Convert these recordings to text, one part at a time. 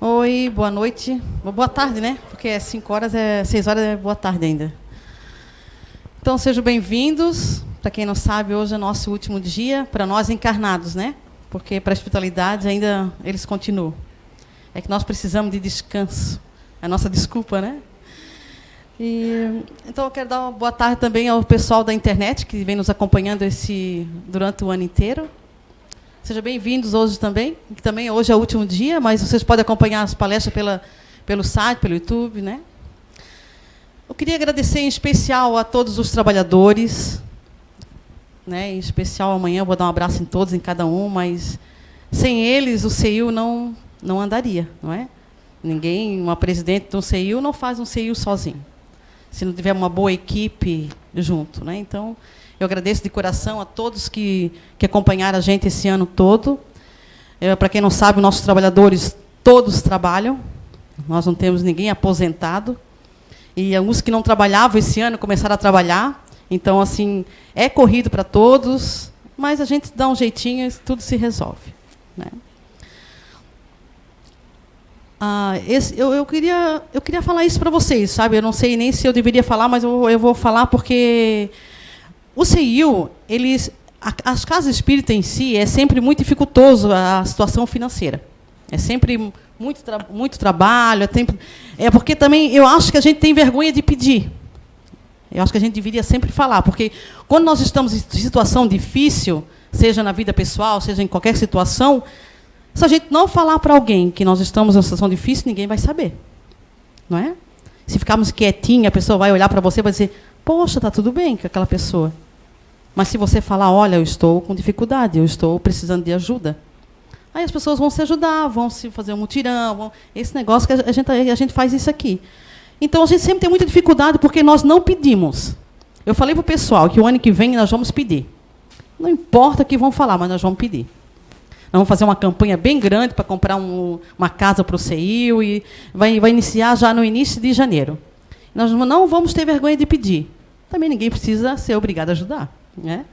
Oi, boa noite. Boa tarde, né? Porque é 5 horas, 6 horas é boa tarde ainda. Então, sejam bem-vindos. Para quem não sabe, hoje é nosso último dia, para nós encarnados, né? Porque para a espiritualidade ainda eles continuam. É que nós precisamos de descanso. É a nossa desculpa, né? Então, eu quero dar uma boa tarde também ao pessoal da internet que vem nos acompanhando durante o ano inteiro. Sejam bem-vindos hoje também, que também hoje é o último dia, mas vocês podem acompanhar as palestras pelo site, pelo YouTube, né? Eu queria agradecer em especial a todos os trabalhadores, né? Em especial amanhã eu vou dar um abraço em todos, em cada um, mas sem eles o CEIU não andaria, não é? Uma presidente de um CEIU não faz um CEIU sozinho, se não tiver uma boa equipe junto, né? Então, eu agradeço de coração a todos que acompanharam a gente esse ano todo. Para quem não sabe, nossos trabalhadores todos trabalham. Nós não temos ninguém aposentado. E alguns que não trabalhavam esse ano começaram a trabalhar. Então, assim, é corrido para todos, mas a gente dá um jeitinho e tudo se resolve, né? Eu queria falar isso para vocês, sabe? Eu não sei nem se eu deveria falar, mas eu vou falar porque o CEIU, as casas espíritas em si, é sempre muito dificultoso a situação financeira. É sempre muito trabalho. É porque também eu acho que a gente tem vergonha de pedir. Eu acho que a gente deveria sempre falar, porque quando nós estamos em situação difícil, seja na vida pessoal, seja em qualquer situação, se a gente não falar para alguém que nós estamos em uma situação difícil, ninguém vai saber, não é? Se ficarmos quietinhos, a pessoa vai olhar para você e vai dizer: poxa, está tudo bem com aquela pessoa. Mas se você falar: olha, eu estou com dificuldade, eu estou precisando de ajuda, aí as pessoas vão se ajudar, vão se fazer um mutirão, esse negócio que a gente faz isso aqui. Então, a gente sempre tem muita dificuldade porque nós não pedimos. Eu falei para o pessoal que o ano que vem nós vamos pedir. Não importa o que vão falar, mas nós vamos pedir. Nós vamos fazer uma campanha bem grande para comprar uma casa para o CEIU e vai iniciar já no início de janeiro. Nós não vamos ter vergonha de pedir. Também ninguém precisa ser obrigado a ajudar, né?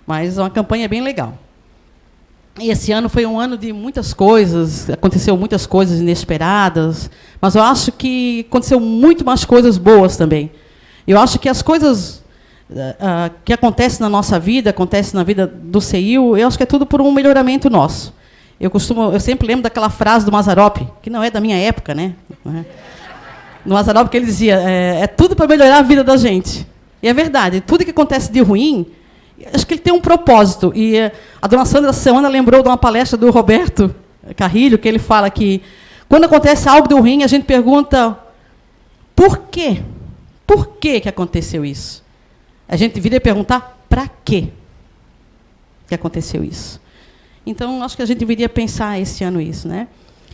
Mas é uma campanha bem legal. E esse ano foi um ano de muitas coisas, aconteceu muitas coisas inesperadas, mas eu acho que aconteceu muito mais coisas boas também. Eu acho que as coisas que acontecem na nossa vida, acontecem na vida do CEIU, eu acho que é tudo por um melhoramento nosso. Eu sempre lembro daquela frase do Mazzaropi, que não é da minha época, né? No Mazzaropi, que ele dizia: é tudo para melhorar a vida da gente. E é verdade, tudo que acontece de ruim, acho que ele tem um propósito. E a dona Sandra, essa semana, lembrou de uma palestra do Roberto Carrilho, que ele fala que, quando acontece algo de ruim, a gente pergunta: por quê? Por que aconteceu isso? A gente deveria perguntar: para quê que aconteceu isso? Então, acho que a gente deveria pensar esse ano isso, né?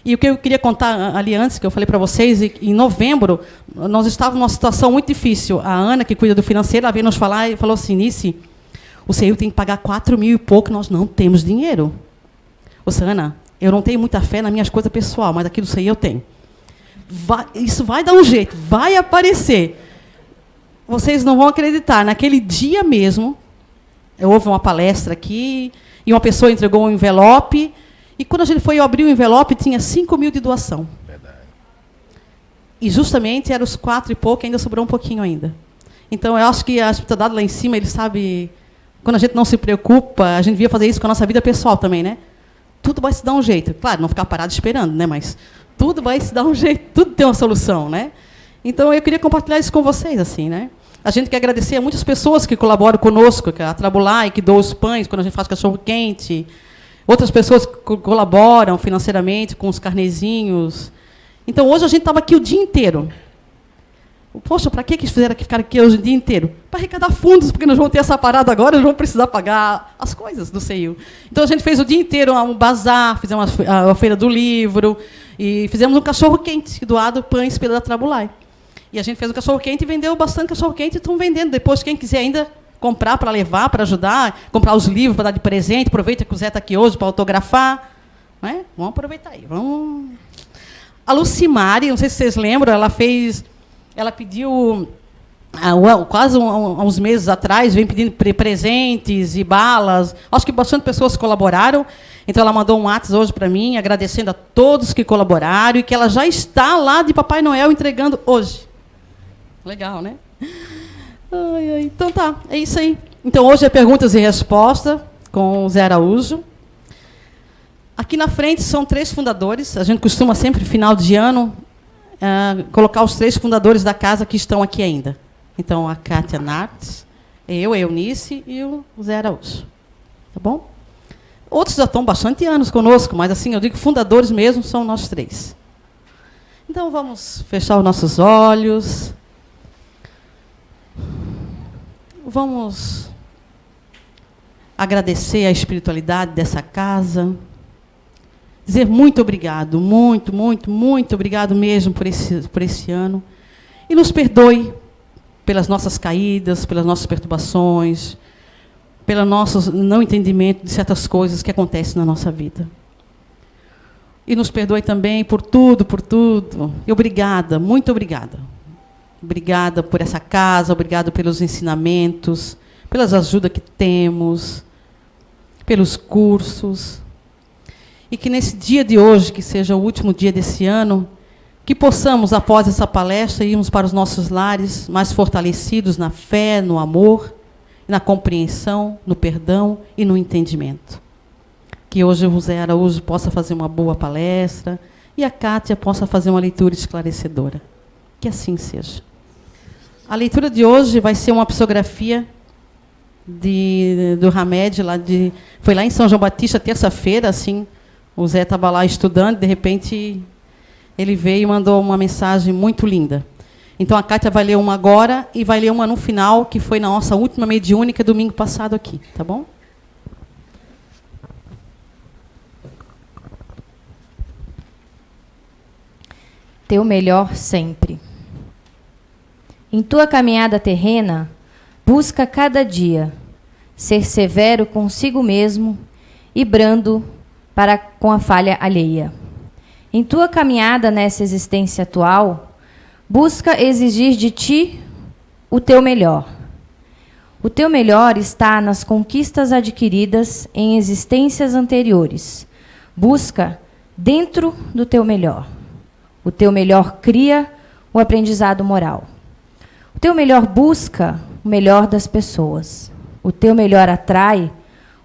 E o que eu queria contar ali antes, que eu falei para vocês, em novembro, nós estávamos numa situação muito difícil. A Ana, que cuida do financeiro, ela veio nos falar e falou assim: Nice, o CEIU tem que pagar 4.000 e pouco, nós não temos dinheiro. Ana, eu não tenho muita fé nas minhas coisas pessoais, mas aqui do CEIU eu tenho. Isso vai dar um jeito, vai aparecer. Vocês não vão acreditar, naquele dia mesmo, houve uma palestra aqui, e uma pessoa entregou um envelope, e quando a gente foi abrir o envelope, tinha 5.000 de doação. Verdade. E justamente eram os 4 e pouco, ainda sobrou um pouquinho ainda. Então, eu acho que a espiritualidade lá em cima, ele sabe, quando a gente não se preocupa, a gente devia fazer isso com a nossa vida pessoal também, né? Tudo vai se dar um jeito. Claro, não ficar parado esperando, né? Mas tudo vai se dar um jeito, tudo tem uma solução, né? Então, eu queria compartilhar isso com vocês, assim, né? A gente quer agradecer a muitas pessoas que colaboram conosco, que a Trabulai, que doa os pães quando a gente faz cachorro-quente. Outras pessoas que colaboram financeiramente com os carnezinhos. Então, hoje a gente estava aqui o dia inteiro. Poxa, para que fizeram ficar aqui hoje o dia inteiro? Para arrecadar fundos, porque nós vamos ter essa parada agora, nós vamos precisar pagar as coisas do CEIU. Então, a gente fez o dia inteiro um bazar, fizemos a feira do livro, e fizemos um cachorro-quente, doado pães pela Trabulai. E a gente fez o cachorro-quente e vendeu bastante cachorro-quente e estão vendendo. Depois, quem quiser ainda comprar para levar, para ajudar, comprar os livros para dar de presente, aproveita que o Zé está aqui hoje para autografar. Né? Vamos aproveitar aí. Vamos. A Lucimari, não sei se vocês lembram, ela pediu quase uns meses atrás, vem pedindo presentes e balas. Acho que bastante pessoas colaboraram. Então, ela mandou um WhatsApp hoje para mim, agradecendo a todos que colaboraram e que ela já está lá de Papai Noel entregando hoje. Legal, né? Então, tá. É isso aí. Então, hoje é perguntas e respostas com o Zé Araújo. Aqui na frente são 3 fundadores. A gente costuma sempre, final de ano, colocar os 3 fundadores da casa que estão aqui ainda. Então, a Kátia Nartes, eu, a Eunice e o Zé Araújo. Tá bom? Outros já estão bastante anos conosco, mas, assim, eu digo fundadores mesmo são nós 3. Então, vamos fechar os nossos olhos. Vamos agradecer a espiritualidade dessa casa. Dizer muito obrigado, muito, muito, muito obrigado mesmo por esse ano. E nos perdoe pelas nossas caídas, pelas nossas perturbações, pelo nosso não entendimento de certas coisas que acontecem na nossa vida. E nos perdoe também por tudo, por tudo. E obrigada, muito obrigada. Obrigada por essa casa, obrigada pelos ensinamentos, pelas ajudas que temos, pelos cursos. E que nesse dia de hoje, que seja o último dia desse ano, que possamos, após essa palestra, irmos para os nossos lares mais fortalecidos na fé, no amor, na compreensão, no perdão e no entendimento. Que hoje o Zé Araújo possa fazer uma boa palestra e a Kátia possa fazer uma leitura esclarecedora. Que assim seja. A leitura de hoje vai ser uma psicografia do Hamed, foi lá em São João Batista, terça-feira, assim, o Zé estava lá estudando, de repente ele veio e mandou uma mensagem muito linda. Então, a Kátia vai ler uma agora e vai ler uma no final, que foi na nossa última mediúnica, domingo passado aqui. Tá bom? Teu melhor sempre. Em tua caminhada terrena, busca cada dia ser severo consigo mesmo e brando com a falha alheia. Em tua caminhada nessa existência atual, busca exigir de ti o teu melhor. O teu melhor está nas conquistas adquiridas em existências anteriores. Busca dentro do teu melhor. O teu melhor cria o aprendizado moral. O teu melhor busca o melhor das pessoas. O teu melhor atrai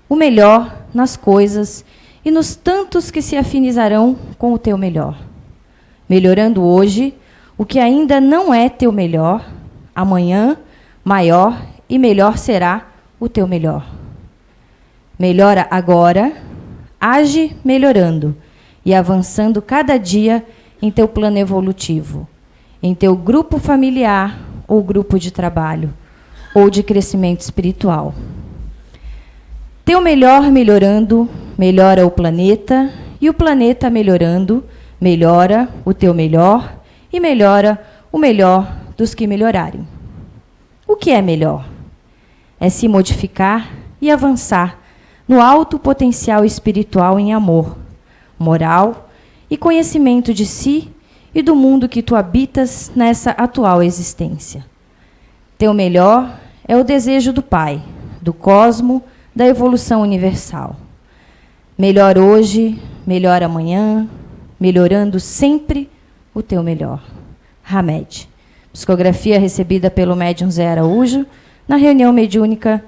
o melhor nas coisas e nos tantos que se afinizarão com o teu melhor. Melhorando hoje o que ainda não é teu melhor, amanhã maior e melhor será o teu melhor. Melhora agora, age melhorando e avançando cada dia em teu plano evolutivo, em teu grupo familiar ou grupo de trabalho, ou de crescimento espiritual. Teu melhor melhorando, melhora o planeta, e o planeta melhorando, melhora o teu melhor e melhora o melhor dos que melhorarem. O que é melhor? É se modificar e avançar no alto potencial espiritual em amor, moral e conhecimento de si e do mundo que tu habitas nessa atual existência. Teu melhor é o desejo do Pai, do cosmo, da evolução universal. Melhor hoje, melhor amanhã, melhorando sempre o teu melhor. Hamed. Psicografia recebida pelo médium Zé Araújo na reunião mediúnica.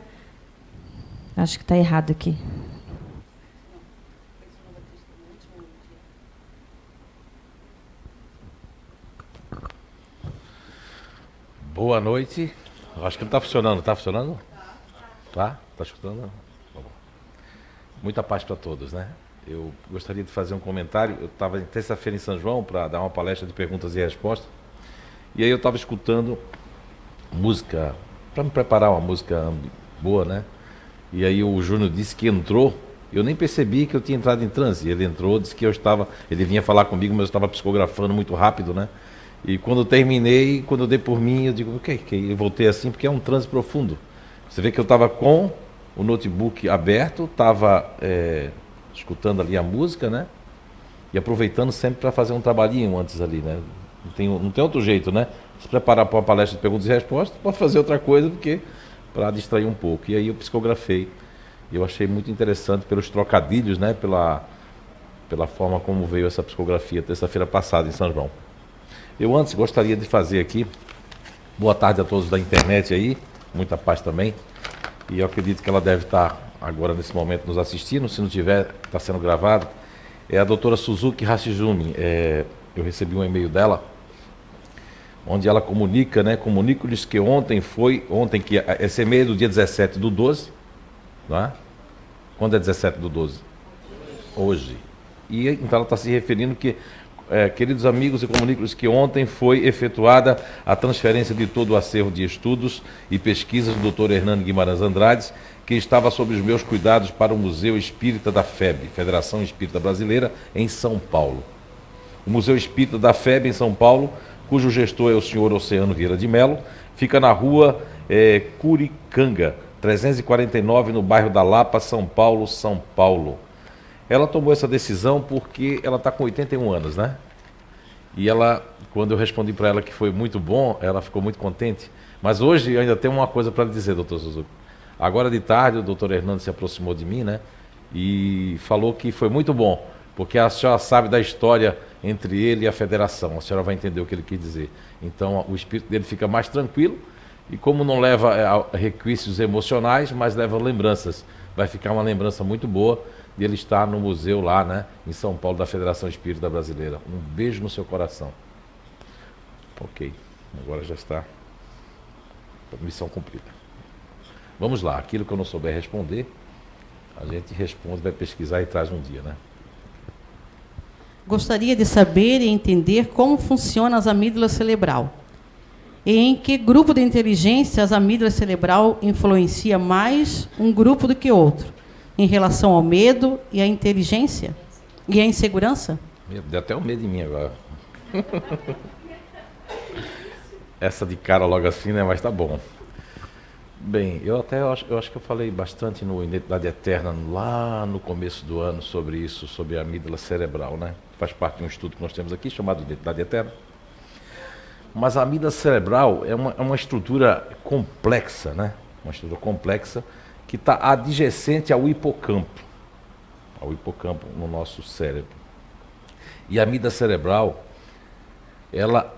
Acho que está errado aqui. Boa noite. Acho que não está funcionando. Está funcionando? Tá? Está escutando? Tá bom. Muita paz para todos, né? Eu gostaria de fazer um comentário. Eu estava terça-feira em São João para dar uma palestra de perguntas e respostas. E aí eu estava escutando música, para me preparar uma música boa, né? E aí o Júnior disse que entrou. Eu nem percebi que eu tinha entrado em transe. Ele entrou, disse que eu estava... Ele vinha falar comigo, mas eu estava psicografando muito rápido, né? E quando eu terminei, quando eu dei por mim, eu digo, ok, eu voltei assim, porque é um transe profundo. Você vê que eu estava com o notebook aberto, estava escutando ali a música, né? E aproveitando sempre para fazer um trabalhinho antes ali, né? Não tem outro jeito, né? se preparar para uma palestra de perguntas e respostas, pode fazer outra coisa, porque para distrair um pouco. E aí eu psicografei. Eu achei muito interessante pelos trocadilhos, né, pela forma como veio essa psicografia terça-feira passada em São João. Eu antes gostaria de fazer aqui, boa tarde a todos da internet aí, muita paz também, e eu acredito que ela deve estar agora nesse momento nos assistindo, se não tiver, está sendo gravado, é a doutora Suzuki Hashizumi. Eu recebi um e-mail dela, onde ela comunica, né, comunico-lhes que ontem, que esse e-mail é do dia 17/12, não é? Quando é 17/12? Hoje. E então ela está se referindo que, queridos amigos, e comunico-lhes que ontem foi efetuada a transferência de todo o acervo de estudos e pesquisas do Dr. Hernando Guimarães Andrade, que estava sob os meus cuidados para o Museu Espírita da FEB, Federação Espírita Brasileira, em São Paulo. O Museu Espírita da FEB, em São Paulo, cujo gestor é o senhor Oceano Vieira de Melo, fica na rua Curicanga, 349, no bairro da Lapa, São Paulo, São Paulo. Ela tomou essa decisão porque ela está com 81 anos, né? E ela, quando eu respondi para ela que foi muito bom, ela ficou muito contente. Mas hoje eu ainda tenho uma coisa para lhe dizer, doutor Suzuki. Agora de tarde o doutor Hernando se aproximou de mim, né? E falou que foi muito bom, porque a senhora sabe da história entre ele e a federação. A senhora vai entender o que ele quis dizer. Então o espírito dele fica mais tranquilo, e como não leva requisitos emocionais, mas leva lembranças. Vai ficar uma lembrança muito boa de ele estar no museu lá, né, em São Paulo, da Federação Espírita Brasileira. Um beijo no seu coração. Ok, agora já está. Missão cumprida. Vamos lá, aquilo que eu não souber responder, a gente responde, vai pesquisar e traz um dia, né? Gostaria de saber e entender como funciona as amígdalas cerebral. E em que grupo de inteligência as amígdalas cerebral influencia mais um grupo do que outro, em relação ao medo e à inteligência e à insegurança? Deu até um medo em mim agora. Essa de cara logo assim, né? Mas tá bom. Bem, eu acho que eu falei bastante no Identidade Eterna, lá no começo do ano, sobre isso, sobre a amígdala cerebral, né? Faz parte de um estudo que nós temos aqui, chamado Identidade Eterna. Mas a amígdala cerebral é uma estrutura complexa, né? Uma estrutura complexa que está adjacente ao hipocampo no nosso cérebro. E a amígdala cerebral, ela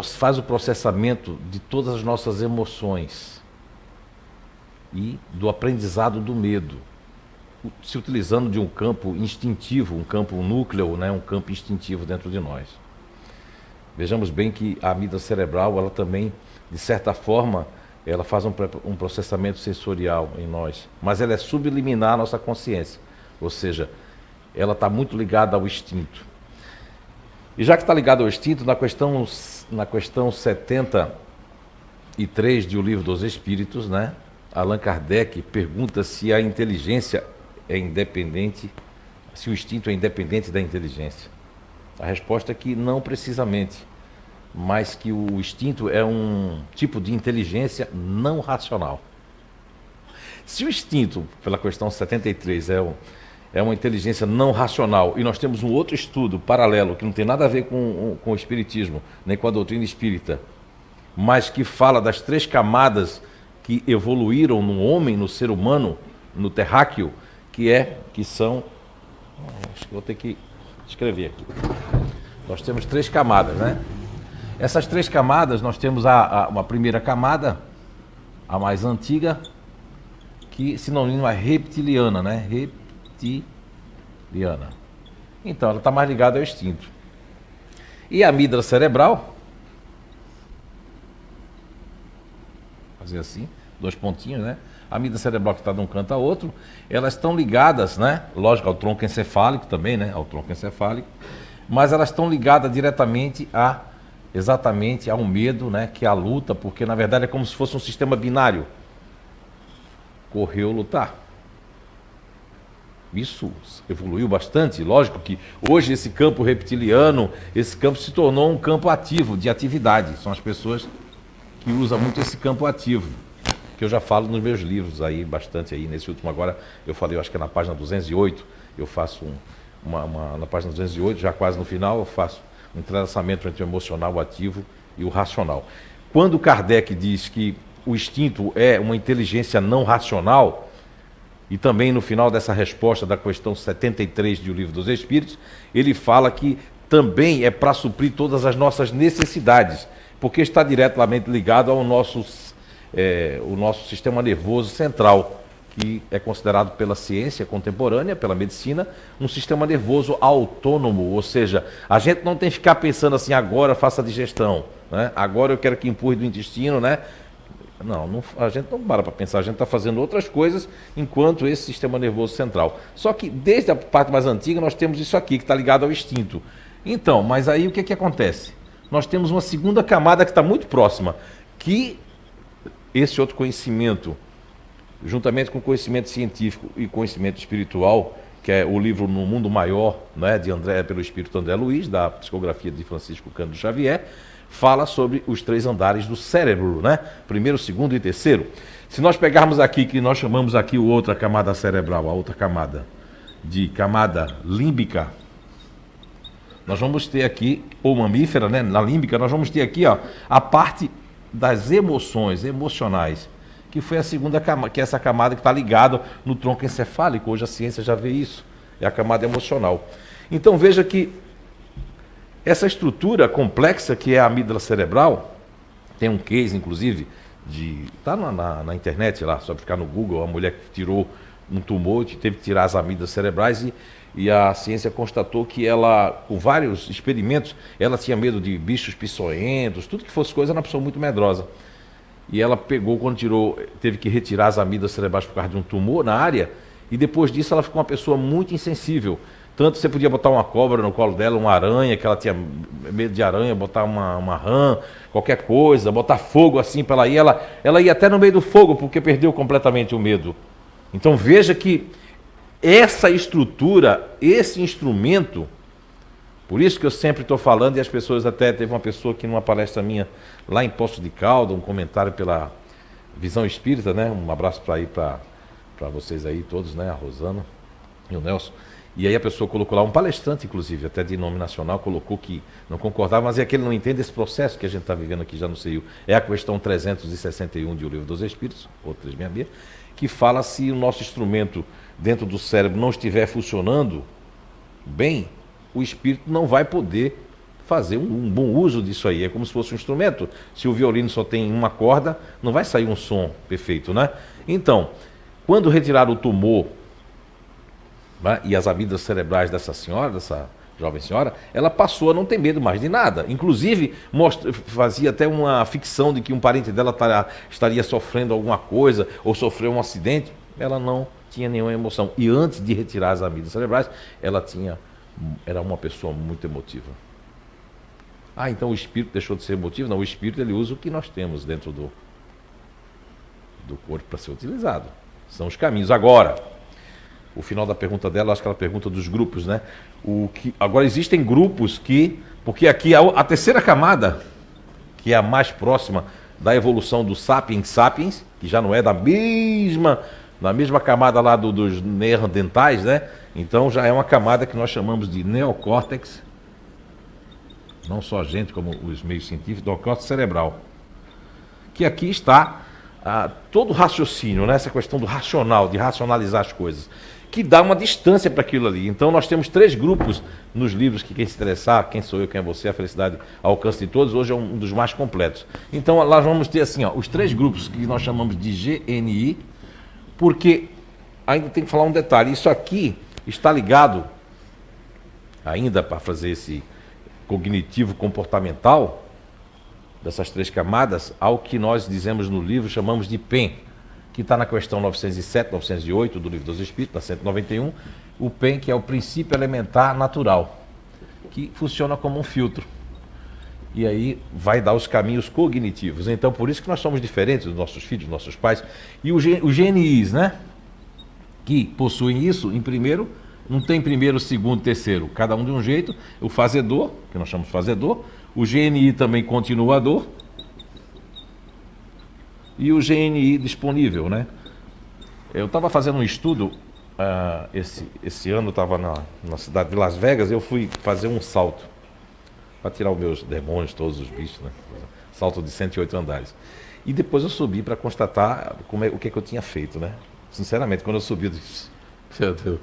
faz o processamento de todas as nossas emoções e do aprendizado do medo, se utilizando de um campo instintivo, um campo núcleo, né, um campo instintivo dentro de nós. Vejamos bem que a amígdala cerebral, ela também, de certa forma, ela faz um processamento sensorial em nós, mas ela é subliminar à nossa consciência, ou seja, ela está muito ligada ao instinto. E já que está ligada ao instinto, na questão 73 de O Livro dos Espíritos, né, Allan Kardec pergunta se a inteligência é independente, se o instinto é independente da inteligência. A resposta é que não precisamente, mas que o instinto é um tipo de inteligência não racional. Se o instinto, pela questão 73, é uma inteligência não racional, e nós temos um outro estudo paralelo, que não tem nada a ver com o espiritismo, nem com a doutrina espírita, mas que fala das 3 camadas que evoluíram no homem, no ser humano, no terráqueo, que são... Acho que vou ter que escrever aqui. Nós temos 3 camadas, né? Essas 3 camadas, nós temos uma primeira camada, a mais antiga, que sinônimo é reptiliana, né? Reptiliana. Então, ela está mais ligada ao instinto. E a amígdala cerebral, fazer assim, 2 pontinhos, né? A amígdala cerebral que está de um canto a outro, elas estão ligadas, né? Lógico, ao tronco encefálico também, né? Ao tronco encefálico, mas elas estão ligadas diretamente exatamente ao medo, né? Que é a luta, porque na verdade é como se fosse um sistema binário. Correr ou lutar. Isso evoluiu bastante, lógico que hoje esse campo reptiliano, esse campo se tornou um campo ativo, de atividade. São as pessoas que usam muito esse campo ativo, que eu já falo nos meus livros aí, bastante aí. Nesse último agora, eu falei, eu acho que é na página 208, eu faço na página 208, já quase no final, eu faço um entrelaçamento entre o emocional, o ativo e o racional. Quando Kardec diz que o instinto é uma inteligência não racional, e também no final dessa resposta da questão 73 do Livro dos Espíritos, ele fala que também é para suprir todas as nossas necessidades, porque está diretamente ligado ao nosso sistema nervoso central, que é considerado pela ciência contemporânea, pela medicina, um sistema nervoso autônomo, ou seja, a gente não tem que ficar pensando assim, agora faça a digestão, né? Agora eu quero que empurre do intestino, né? Não, a gente não para pensar, a gente está fazendo outras coisas enquanto esse sistema nervoso central. Só que desde a parte mais antiga nós temos isso aqui, que está ligado ao instinto. Então, mas aí o que acontece? Nós temos uma segunda camada que está muito próxima, que esse outro conhecimento, juntamente com conhecimento científico e conhecimento espiritual, que é o livro No Mundo Maior, né, pelo Espírito André Luiz, da psicografia de Francisco Cândido Xavier, fala sobre os 3 andares do cérebro, né? Primeiro, segundo e terceiro. Se nós pegarmos aqui, que nós chamamos aqui outra camada cerebral, a outra camada, de camada límbica, nós vamos ter aqui, ou mamífera, né? Na límbica, nós vamos ter aqui, ó, a parte das emoções, emocionais, que foi a segunda camada, que é essa camada que está ligada no tronco encefálico. Hoje a ciência já vê isso, é a camada emocional. Então veja que essa estrutura complexa que é a amígdala cerebral, tem um case, inclusive, está na internet lá, só ficar no Google, a mulher que tirou um tumor, teve que tirar as amígdalas cerebrais e a ciência constatou que ela, com vários experimentos, ela tinha medo de bichos peçonhentos, tudo que fosse coisa, era uma pessoa muito medrosa. E ela pegou, quando teve que retirar as amígdalas cerebrais por causa de um tumor na área, e depois disso ela ficou uma pessoa muito insensível. Tanto você podia botar uma cobra no colo dela, uma aranha, que ela tinha medo de aranha, botar uma rã, qualquer coisa, botar fogo assim para ela ir. Ela ia até no meio do fogo, porque perdeu completamente o medo. Então veja que essa estrutura, esse instrumento, por isso que eu sempre estou falando, e as pessoas até, teve uma pessoa que numa palestra minha, lá em Poços de Caldas, um comentário pela Visão Espírita, né? Um abraço para vocês aí todos, né? A Rosana e o Nelson. E aí a pessoa colocou lá, um palestrante, inclusive, até de nome nacional, colocou que não concordava, mas é que ele não entende esse processo que a gente está vivendo aqui já no CEIU. É a questão 361 de O Livro dos Espíritos, ou 366, que fala se o nosso instrumento dentro do cérebro não estiver funcionando bem, o espírito não vai poder fazer um bom uso disso aí. É como se fosse um instrumento. Se o violino só tem uma corda, não vai sair um som perfeito, né? Então, quando retiraram o tumor, né, e as amígdalas cerebrais dessa senhora, dessa jovem senhora, ela passou a não ter medo mais de nada. Inclusive, fazia até uma ficção de que um parente dela estaria sofrendo alguma coisa ou sofreu um acidente. Ela não tinha nenhuma emoção. E antes de retirar as amígdalas cerebrais, era uma pessoa muito emotiva. Ah, então o espírito deixou de ser emotivo? Não, o espírito ele usa o que nós temos dentro do corpo para ser utilizado. São os caminhos. Agora, o final da pergunta dela, acho que ela pergunta dos grupos, né? Agora existem grupos porque aqui a terceira camada, que é a mais próxima da evolução do Sapiens Sapiens, que já não é da mesma camada lá dos neandertais, né? Então já é uma camada que nós chamamos de neocórtex, não só a gente, como os meios científicos, do córtex cerebral. Que aqui está todo o raciocínio, né? Essa questão do racional, de racionalizar as coisas, que dá uma distância para aquilo ali. Então nós temos 3 grupos nos livros que quem se interessar, quem sou eu, quem é você, a felicidade ao alcance de todos, hoje é um dos mais completos. Então lá vamos ter assim, ó, os 3 grupos que nós chamamos de GNI, porque ainda tem que falar um detalhe, isso aqui está ligado, ainda para fazer esse cognitivo comportamental, dessas 3 camadas, ao que nós dizemos no livro, chamamos de PEN, que está na questão 907, 908 do Livro dos Espíritos, na 191, o PEN, que é o princípio elementar natural, que funciona como um filtro. E aí vai dar os caminhos cognitivos. Então, por isso que nós somos diferentes dos nossos filhos, dos nossos pais. E os GNIs, né? Que possuem isso, em primeiro, não tem primeiro, segundo, terceiro, cada um de um jeito. O fazedor, que nós chamamos de fazedor, o GNI também continuador, e o GNI disponível, né? Eu estava fazendo um estudo, esse ano eu estava na cidade de Las Vegas, eu fui fazer um salto. para tirar os meus demônios, todos os bichos, né? Salto de 108 andares. E depois eu subi para constatar o que eu tinha feito, né? Sinceramente, quando eu subi, eu disse, meu Deus.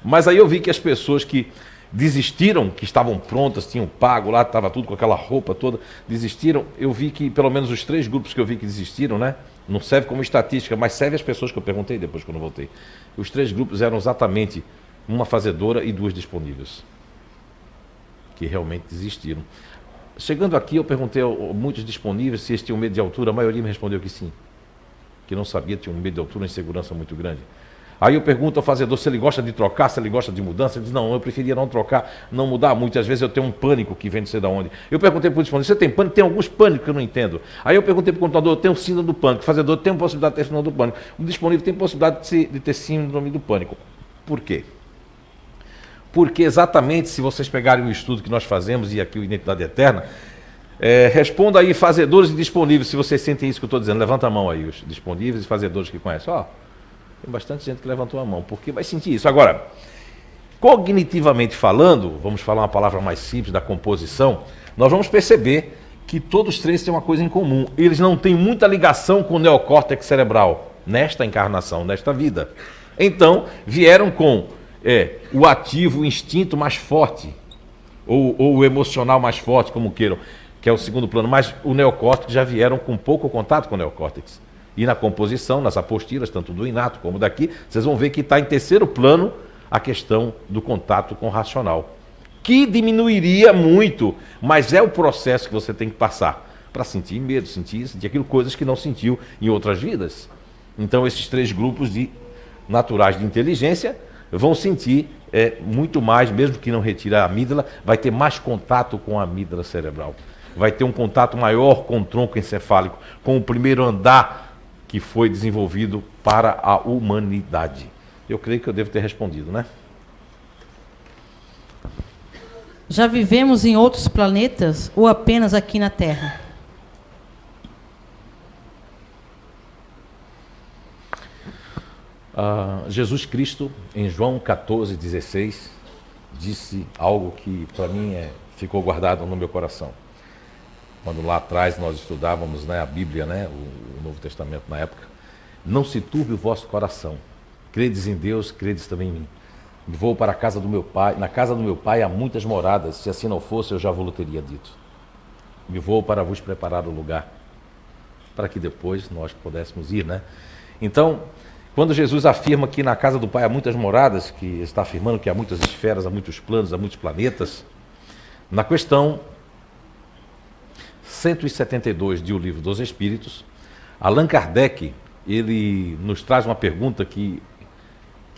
Mas aí eu vi que as pessoas que desistiram, que estavam prontas, tinham pago lá, estava tudo com aquela roupa toda, desistiram. Eu vi que pelo menos os 3 grupos que eu vi que desistiram, né? Não serve como estatística, mas serve as pessoas que eu perguntei depois quando eu voltei. Os 3 grupos eram exatamente uma fazedora e 2 disponíveis, que realmente desistiram. Chegando aqui, eu perguntei a muitos disponíveis se eles tinham medo de altura, a maioria me respondeu que sim, que não sabia, tinha um medo de altura, uma insegurança muito grande. Aí eu pergunto ao fazedor se ele gosta de trocar, se ele gosta de mudança. Ele diz, não, eu preferia não trocar, não mudar muito. Às vezes eu tenho um pânico que vem de sei de onde. Eu perguntei para o disponível, você tem pânico? Tem alguns pânicos que eu não entendo. Aí eu perguntei para o contador, eu tenho síndrome do pânico. O fazedor tem possibilidade de ter síndrome do pânico. O disponível tem possibilidade de ter síndrome do pânico. Por quê? Porque exatamente, se vocês pegarem o estudo que nós fazemos, e aqui o Identidade Eterna, responda aí, fazedores e disponíveis, se vocês sentem isso que eu estou dizendo. Levanta a mão aí, os disponíveis e fazedores que conhecem. Ó, tem bastante gente que levantou a mão, porque vai sentir isso. Agora, cognitivamente falando, vamos falar uma palavra mais simples da composição, nós vamos perceber que todos 3 têm uma coisa em comum. Eles não têm muita ligação com o neocórtex cerebral nesta encarnação, nesta vida. Então, vieram com o ativo, o instinto mais forte, ou o emocional mais forte, como queiram, que é o segundo plano, mas o neocórtex já vieram com pouco contato com o neocórtex. E na composição, nas apostilas, tanto do inato como daqui, vocês vão ver que está em terceiro plano a questão do contato com o racional, que diminuiria muito, mas é o processo que você tem que passar para sentir medo, sentir aquilo, coisas que não sentiu em outras vidas. Então esses 3 grupos naturais de inteligência vão sentir muito mais, mesmo que não retire a amígdala, vai ter mais contato com a amígdala cerebral. Vai ter um contato maior com o tronco encefálico, com o primeiro andar que foi desenvolvido para a humanidade. Eu creio que eu devo ter respondido, né? Já vivemos em outros planetas ou apenas aqui na Terra? Jesus Cristo, em João 14,16, disse algo que para mim ficou guardado no meu coração. Quando lá atrás nós estudávamos, né, a Bíblia, né, o Novo Testamento na época, não se turbe o vosso coração, credes em Deus, credes também em mim. Vou para a casa do meu pai, na casa do meu pai há muitas moradas, se assim não fosse eu já vos teria dito. Me vou para vos preparar o lugar, para que depois nós pudéssemos ir, né? Então, quando Jesus afirma que na casa do pai há muitas moradas, que está afirmando que há muitas esferas, há muitos planos, há muitos planetas, na questão 172 de O Livro dos Espíritos, Allan Kardec, ele nos traz uma pergunta que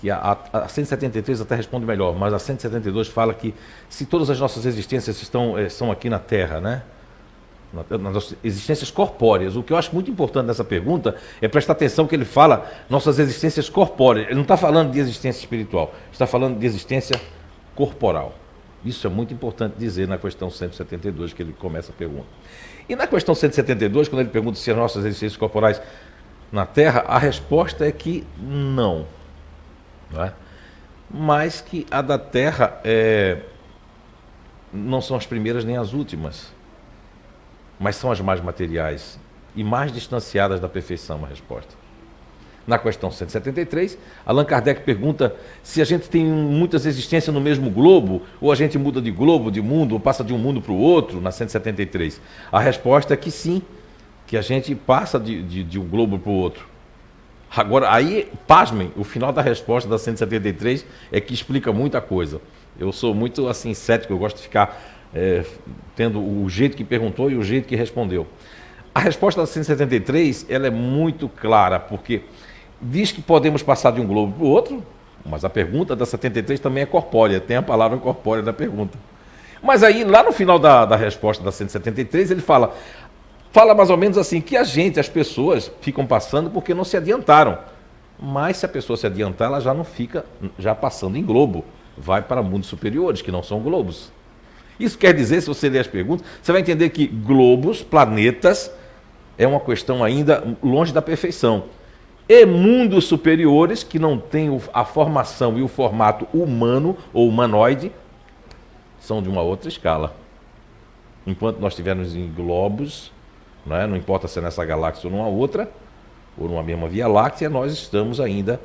a 173 até responde melhor, mas a 172 fala que se todas as nossas existências são aqui na Terra, né? Nas existências corpóreas, o que eu acho muito importante nessa pergunta é prestar atenção que ele fala nossas existências corpóreas, ele não está falando de existência espiritual, está falando de existência corporal. Isso é muito importante dizer na questão 172, que ele começa a pergunta. E na questão 172, quando ele pergunta se as nossas existências corporais na Terra, a resposta é que não é? Mas que a da Terra não são as primeiras nem as últimas, mas são as mais materiais e mais distanciadas da perfeição, a resposta. Na questão 173, Allan Kardec pergunta se a gente tem muitas existências no mesmo globo, ou a gente muda de globo, de mundo, ou passa de um mundo para o outro, na 173. A resposta é que sim, que a gente passa de um globo para o outro. Agora, aí, pasmem, o final da resposta da 173 é que explica muita coisa. Eu sou muito assim cético, eu gosto de ficar tendo o jeito que perguntou e o jeito que respondeu. A resposta da 173 ela é muito clara, porque diz que podemos passar de um globo para o outro, mas a pergunta da 73 também é corpórea, tem a palavra corpórea da pergunta. Mas aí, lá no final da resposta da 173, ele fala mais ou menos assim, que as pessoas ficam passando porque não se adiantaram. Mas se a pessoa se adiantar, ela já não fica já passando em globo, vai para mundos superiores, que não são globos. Isso quer dizer, se você ler as perguntas, você vai entender que globos, planetas, é uma questão ainda longe da perfeição. E mundos superiores, que não têm a formação e o formato humano ou humanoide, são de uma outra escala. enquanto nós estivermos em globos, não importa se é nessa galáxia ou numa outra, ou numa mesma Via Láctea, nós estamos ainda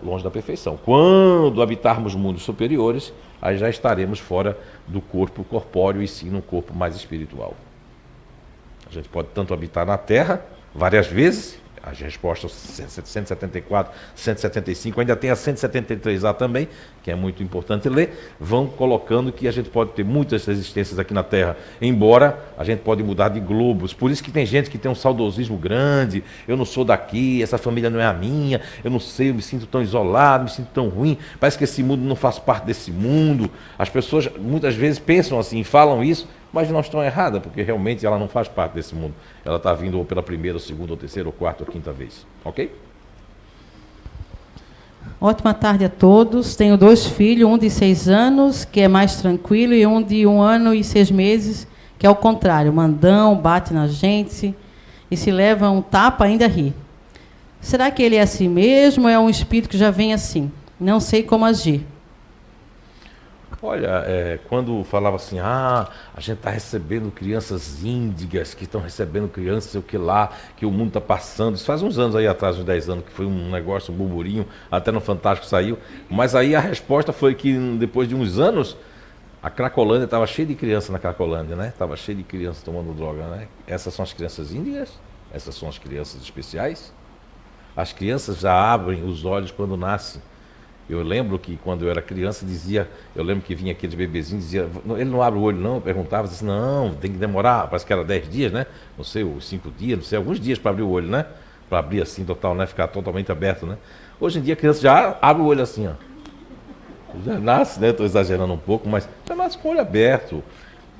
longe da perfeição. Quando habitarmos mundos superiores, aí já estaremos fora do corpo corpóreo e sim num corpo mais espiritual. A gente pode tanto habitar na Terra várias vezes, as respostas 174, 175, ainda tem a 173A também, que é muito importante ler, vão colocando que a gente pode ter muitas existências aqui na Terra, embora a gente pode mudar de globos. Por isso que tem gente que tem um saudosismo grande, eu não sou daqui, essa família não é a minha, eu não sei, eu me sinto tão isolado, me sinto tão ruim, parece que esse mundo não faz parte desse mundo. As pessoas muitas vezes pensam assim, falam isso, mas não estão erradas, porque realmente ela não faz parte desse mundo. Ela está vindo ou pela primeira, ou segunda, ou terceira, ou quarta, ou quinta vez. Ok? Ótima tarde a todos. Tenho 2 filhos, um de 6 anos, que é mais tranquilo, e um de 1 ano e 6 meses, que é o contrário. Mandão, bate na gente, e se leva um tapa, ainda ri. Será que ele é assim mesmo, ou é um espírito que já vem assim? Não sei como agir. Olha, quando falava assim, a gente está recebendo crianças índigas, que estão recebendo crianças, sei o que lá, que o mundo está passando. Isso faz uns anos aí atrás, uns 10 anos, que foi um negócio, um burburinho, até no Fantástico saiu. Mas aí a resposta foi que depois de uns anos, a Cracolândia estava cheia de crianças na Cracolândia, né? Estava cheia de crianças tomando droga, né? Essas são as crianças índigas? Essas são as crianças especiais? As crianças já abrem os olhos quando nascem. Eu lembro que quando eu era criança eu lembro que vinha aqueles bebezinhos e dizia, ele não abre o olho não, eu perguntava, disse, não, tem que demorar, parece que era 10 dias, né? Não sei, ou 5 dias, não sei, alguns dias para abrir o olho, né? Para abrir assim total, né? Ficar totalmente aberto, né? Hoje em dia a criança já abre o olho assim, ó. Já nasce, né? Estou exagerando um pouco, mas já nasce com o olho aberto.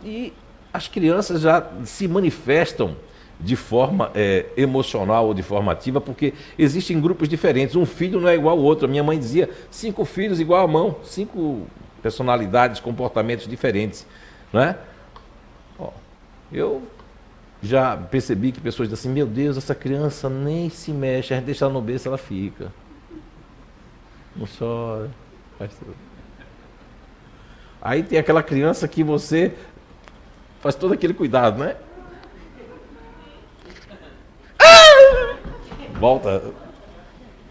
E as crianças já se manifestam de forma emocional ou de forma ativa, porque existem grupos diferentes. Um filho não é igual ao outro. A minha mãe dizia 5 filhos igual a mão, 5 personalidades, comportamentos diferentes, não é? Eu já percebi que pessoas dizem assim, meu Deus, essa criança nem se mexe, a gente deixa ela no berço, ela fica. Não chora, faz tudo. Aí tem aquela criança que você faz todo aquele cuidado, né? Volta.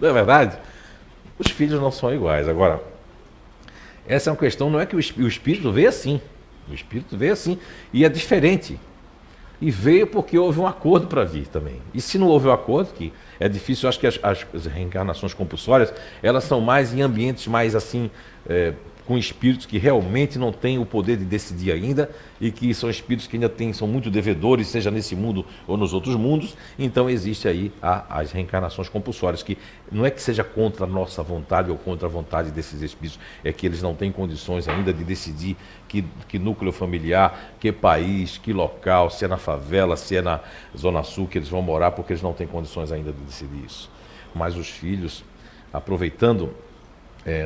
Não é verdade? Os filhos não são iguais. Agora, essa é uma questão, não é que o espírito veio assim. O espírito veio assim. E é diferente. E veio porque houve um acordo para vir também. E se não houve um acordo, que é difícil, eu acho que as reencarnações compulsórias, elas são mais em ambientes mais assim, com espíritos que realmente não têm o poder de decidir ainda, e que são espíritos que ainda são muito devedores, seja nesse mundo ou nos outros mundos. Então existe aí as reencarnações compulsórias, que não é que seja contra a nossa vontade ou contra a vontade desses espíritos, é que eles não têm condições ainda de decidir que núcleo familiar, que país, que local, se é na favela, se é na Zona Sul que eles vão morar, porque eles não têm condições ainda de decidir isso. Mas os filhos, aproveitando,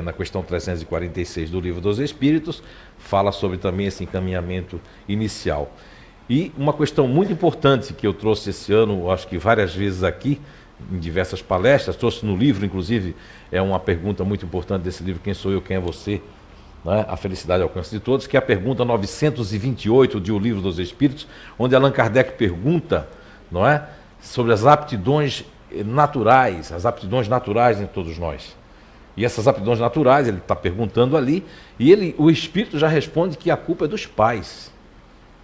na questão 346 do Livro dos Espíritos, fala sobre também esse encaminhamento inicial. E uma questão muito importante que eu trouxe esse ano, acho que várias vezes aqui, em diversas palestras, trouxe no livro, inclusive, é uma pergunta muito importante desse livro, Quem Sou Eu, Quem é Você? Né? A Felicidade ao Alcance de Todos, que é a pergunta 928 de O Livro dos Espíritos, onde Allan Kardec pergunta, não é, sobre as aptidões naturais, em todos nós. E essas aptidões naturais, ele está perguntando ali, e o espírito já responde que a culpa é dos pais.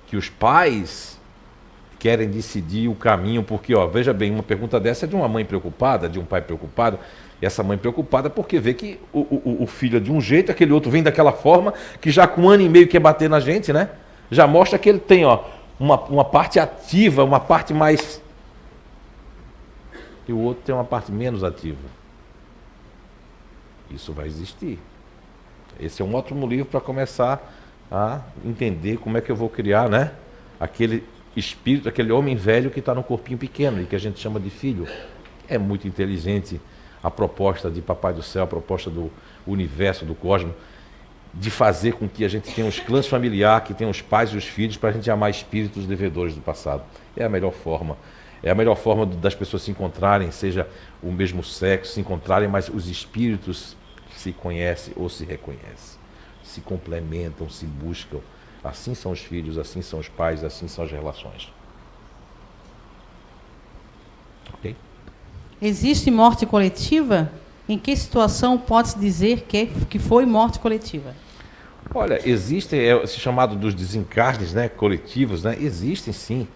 Que os pais querem decidir o caminho, porque, veja bem, uma pergunta dessa é de uma mãe preocupada, de um pai preocupado, e essa mãe preocupada porque vê que o filho é de um jeito, aquele outro vem daquela forma, que já com 1 ano e meio quer bater na gente, né? Já mostra que ele tem uma parte ativa, uma parte mais... E o outro tem uma parte menos ativa. Isso vai existir. Esse é um ótimo livro para começar a entender como é que eu vou criar, né? Aquele espírito, aquele homem velho que está no corpinho pequeno e que a gente chama de filho. É muito inteligente a proposta de Papai do Céu, a proposta do universo, do cosmos, de fazer com que a gente tenha os clãs familiares, que tenha os pais e os filhos, para a gente amar espíritos devedores do passado. É a melhor forma. É a melhor forma das pessoas se encontrarem, seja o mesmo sexo, se encontrarem, mas os espíritos se conhecem ou se reconhecem, se complementam, se buscam. Assim são os filhos, assim são os pais, assim são as relações. Ok? Existe morte coletiva? Em que situação pode-se dizer que foi morte coletiva? Olha, existem, esse chamado dos desencarnes, né, coletivos, né, existem sim,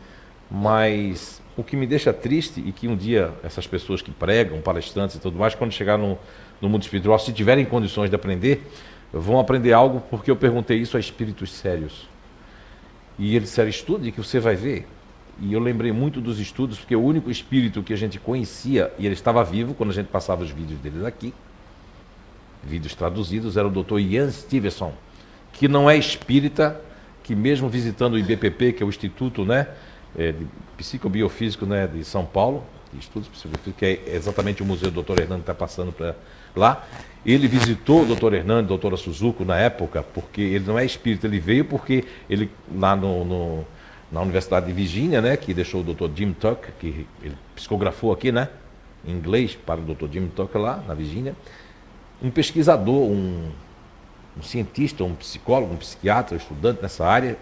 mas o que me deixa triste e que um dia essas pessoas que pregam, palestrantes e tudo mais, quando chegar no mundo espiritual, se tiverem condições de aprender, vão aprender algo, porque eu perguntei isso a espíritos sérios. E eles disseram, estude que você vai ver. E eu lembrei muito dos estudos, porque o único espírito que a gente conhecia, e ele estava vivo quando a gente passava os vídeos deles aqui, vídeos traduzidos, era o Dr. Ian Stevenson, que não é espírita, que mesmo visitando o IBPP, que é o Instituto, né, de Psicobiofísico, né, de São Paulo, de Estudos Psicobiofísicos, que é exatamente o museu do Dr. Hernando que está passando para lá, ele visitou o Dr. Hernando, a doutora Suzuko na época, porque ele não é espírita, ele veio porque ele, lá na Universidade de Virgínia, né, que deixou o Dr. Jim Tucker, que ele psicografou aqui, né, em inglês, para o Dr. Jim Tucker lá, na Virgínia, um pesquisador, um cientista, um psicólogo, um psiquiatra, um estudante nessa área,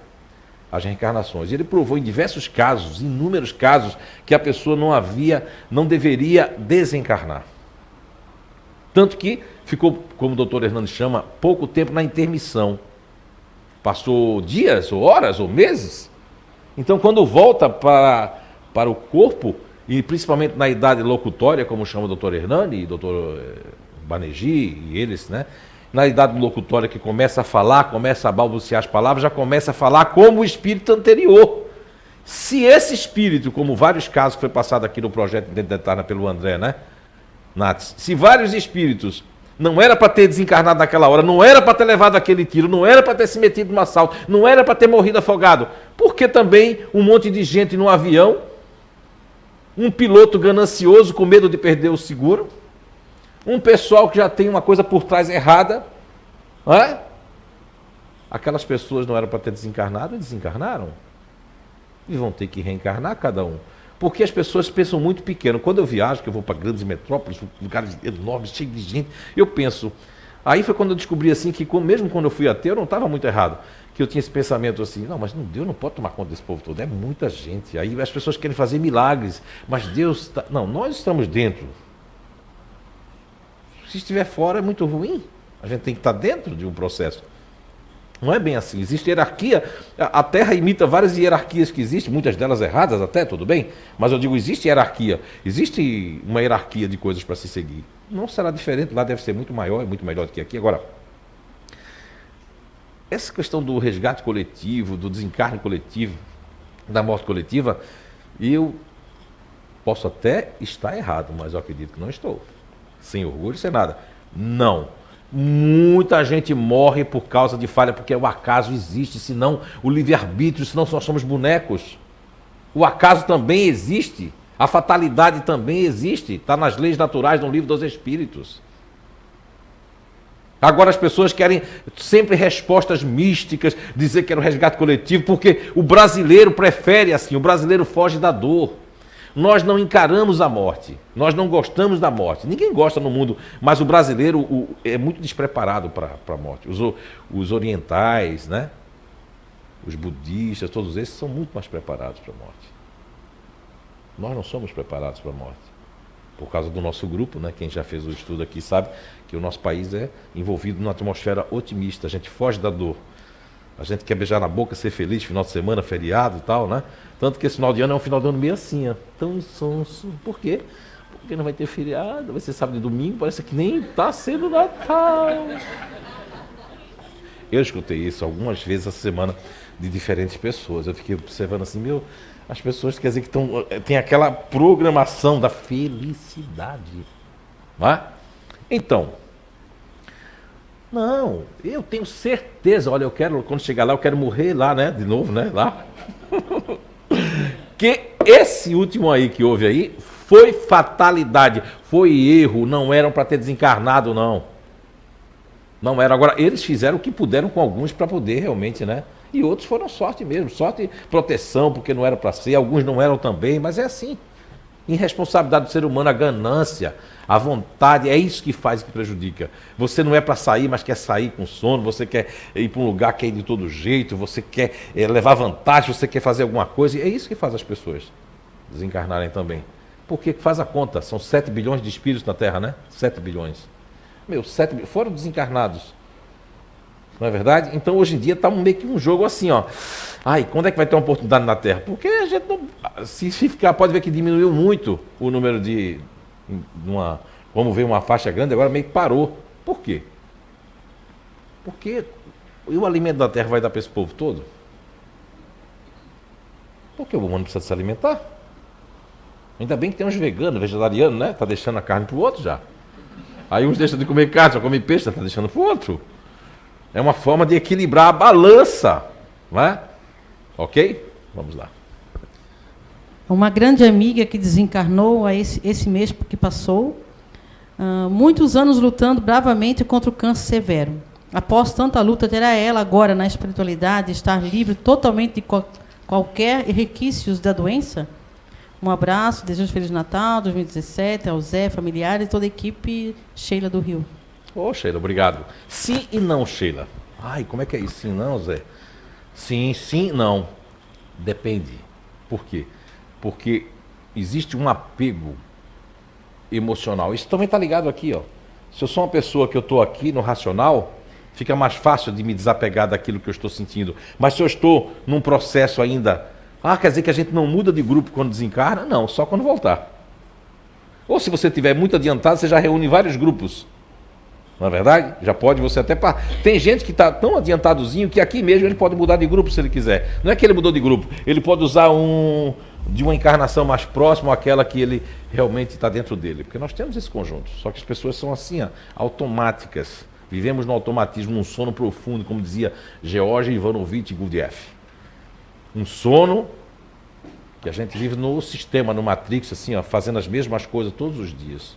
as reencarnações. E ele provou em diversos casos, inúmeros casos, que a pessoa não deveria desencarnar. Tanto que ficou, como o Dr. Hernando chama, pouco tempo na intermissão. Passou dias, ou horas, ou meses. Então, quando volta para o corpo, e principalmente na idade locutória, como chama o Dr. Hernani e o Dr. Banerjee e eles, né? Na idade locutória que começa a falar, começa a balbuciar as palavras, já começa a falar como o espírito anterior. Se esse espírito, como vários casos que foi passado aqui no projeto de Detalhe pelo André, né, Nats, se vários espíritos não era para ter desencarnado naquela hora, não era para ter levado aquele tiro, não era para ter se metido no assalto, não era para ter morrido afogado, porque também um monte de gente no avião, um piloto ganancioso com medo de perder o seguro, um pessoal que já tem uma coisa por trás errada, não é? Aquelas pessoas não eram para ter desencarnado e desencarnaram. E vão ter que reencarnar cada um. Porque as pessoas pensam muito pequeno. Quando eu viajo, que eu vou para grandes metrópoles, lugares enormes, cheios de gente, eu penso... Aí foi quando eu descobri assim que, mesmo quando eu fui ateu, eu não estava muito errado. Que eu tinha esse pensamento assim, não, mas Deus não pode tomar conta desse povo todo, é muita gente. Aí as pessoas querem fazer milagres, mas Deus... Não, nós estamos dentro. Se estiver fora é muito ruim. A gente tem que estar dentro de um processo. Não é bem assim. Existe hierarquia. A Terra imita várias hierarquias que existem, muitas delas erradas até, tudo bem. Mas eu digo, existe hierarquia. Existe uma hierarquia de coisas para se seguir. Não será diferente. Lá deve ser muito maior e muito melhor do que aqui. Agora, essa questão do resgate coletivo, do desencarne coletivo, da morte coletiva, eu posso até estar errado, mas eu acredito que não estou. Sem orgulho, sem nada. Não. Muita gente morre por causa de falha, porque o acaso existe, senão o livre-arbítrio, senão nós somos bonecos. O acaso também existe. A fatalidade também existe. Está nas leis naturais, no livro dos Espíritos. Agora as pessoas querem sempre respostas místicas, dizer que era o resgate coletivo, porque o brasileiro prefere assim, o brasileiro foge da dor. Nós não encaramos a morte, nós não gostamos da morte. Ninguém gosta no mundo, mas o brasileiro é muito despreparado para a morte. Os orientais, né? Os budistas, todos esses são muito mais preparados para a morte. Nós não somos preparados para a morte. Por causa do nosso grupo, né? Quem já fez o estudo aqui sabe que o nosso país é envolvido numa atmosfera otimista. A gente foge da dor. A gente quer beijar na boca, ser feliz, final de semana, feriado e tal, né? Tanto que esse final de ano é um final de ano meio assim, ó, tão insonso. Por quê? Porque não vai ter feriado, vai ser sábado e domingo, parece que nem está sendo Natal. Eu escutei isso algumas vezes essa semana de diferentes pessoas. Eu fiquei observando assim, as pessoas quer dizer que tem aquela programação da felicidade. Não é? Então, não, eu tenho certeza, olha, quando chegar lá, eu quero morrer lá, né, de novo, né, lá. Que esse último aí que houve aí, foi fatalidade, foi erro, não eram para ter desencarnado, não. Não era. Agora, eles fizeram o que puderam com alguns para poder realmente, né, e outros foram sorte mesmo, sorte, proteção, porque não era para ser, alguns não eram também, mas é assim. Irresponsabilidade do ser humano, a ganância, a vontade, é isso que faz e que prejudica. Você não é para sair, mas quer sair com sono, você quer ir para um lugar, quer ir de todo jeito, você quer levar vantagem, você quer fazer alguma coisa, e é isso que faz as pessoas desencarnarem também. Porque faz a conta, são 7 bilhões de espíritos na Terra, né? 7 bilhões. Foram desencarnados. Não é verdade? Então, hoje em dia, está meio que um jogo assim, ó. Ai, quando é que vai ter uma oportunidade na Terra? Porque a gente não... Se ficar, pode ver que diminuiu muito o número de... Como veio uma faixa grande, agora meio que parou. Por quê? Porque o alimento da Terra vai dar para esse povo todo? Porque o humano precisa se alimentar. Ainda bem que tem uns veganos, vegetarianos, né? Tá deixando a carne pro outro já. Aí uns deixam de comer carne, só come peixe, tá deixando pro outro. É uma forma de equilibrar a balança, não é? Ok? Vamos lá. Uma grande amiga que desencarnou esse mês que passou, muitos anos lutando bravamente contra o câncer severo. Após tanta luta, terá ela agora na espiritualidade estar livre totalmente de qualquer requisitos da doença? Um abraço, desejo Feliz Natal 2017 ao Zé, familiares e toda a equipe Sheila do Rio. Ô, Sheila, obrigado. Sim e não, Sheila. Ai, como é que é isso? Sim, não, Zé? Sim, não. Depende. Por quê? Porque existe um apego emocional. Isso também está ligado aqui, ó. Se eu sou uma pessoa que eu estou aqui no racional, fica mais fácil de me desapegar daquilo que eu estou sentindo. Mas se eu estou num processo ainda... quer dizer que a gente não muda de grupo quando desencarna? Não, só quando voltar. Ou se você estiver muito adiantado, você já reúne vários grupos. Não é verdade? Já pode você até... Tem gente que está tão adiantadozinho que aqui mesmo ele pode mudar de grupo se ele quiser. Não é que ele mudou de grupo, ele pode usar de uma encarnação mais próxima àquela que ele realmente está dentro dele. Porque nós temos esse conjunto. Só que as pessoas são assim, automáticas. Vivemos no automatismo, num sono profundo, como dizia George Ivanovich Gurdjieff. Um sono que a gente vive no sistema, no Matrix, assim, fazendo as mesmas coisas todos os dias.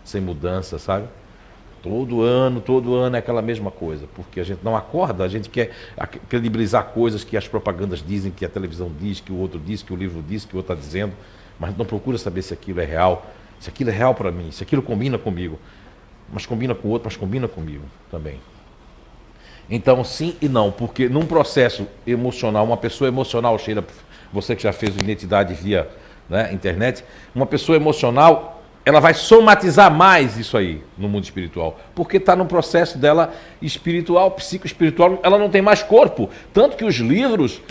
Sem mudança, sabe? Todo ano é aquela mesma coisa. Porque a gente não acorda, a gente quer credibilizar coisas que as propagandas dizem, que a televisão diz, que o outro diz, que o livro diz, que o outro está dizendo. Mas não procura saber se aquilo é real. Se aquilo é real para mim, se aquilo combina comigo. Mas combina com o outro, mas combina comigo também. Então, sim e não, porque num processo emocional, uma pessoa emocional, Sheila, você que já fez identidade via internet, uma pessoa emocional, ela vai somatizar mais isso aí no mundo espiritual, porque está no processo dela espiritual, psicoespiritual, ela não tem mais corpo. Tanto que os livros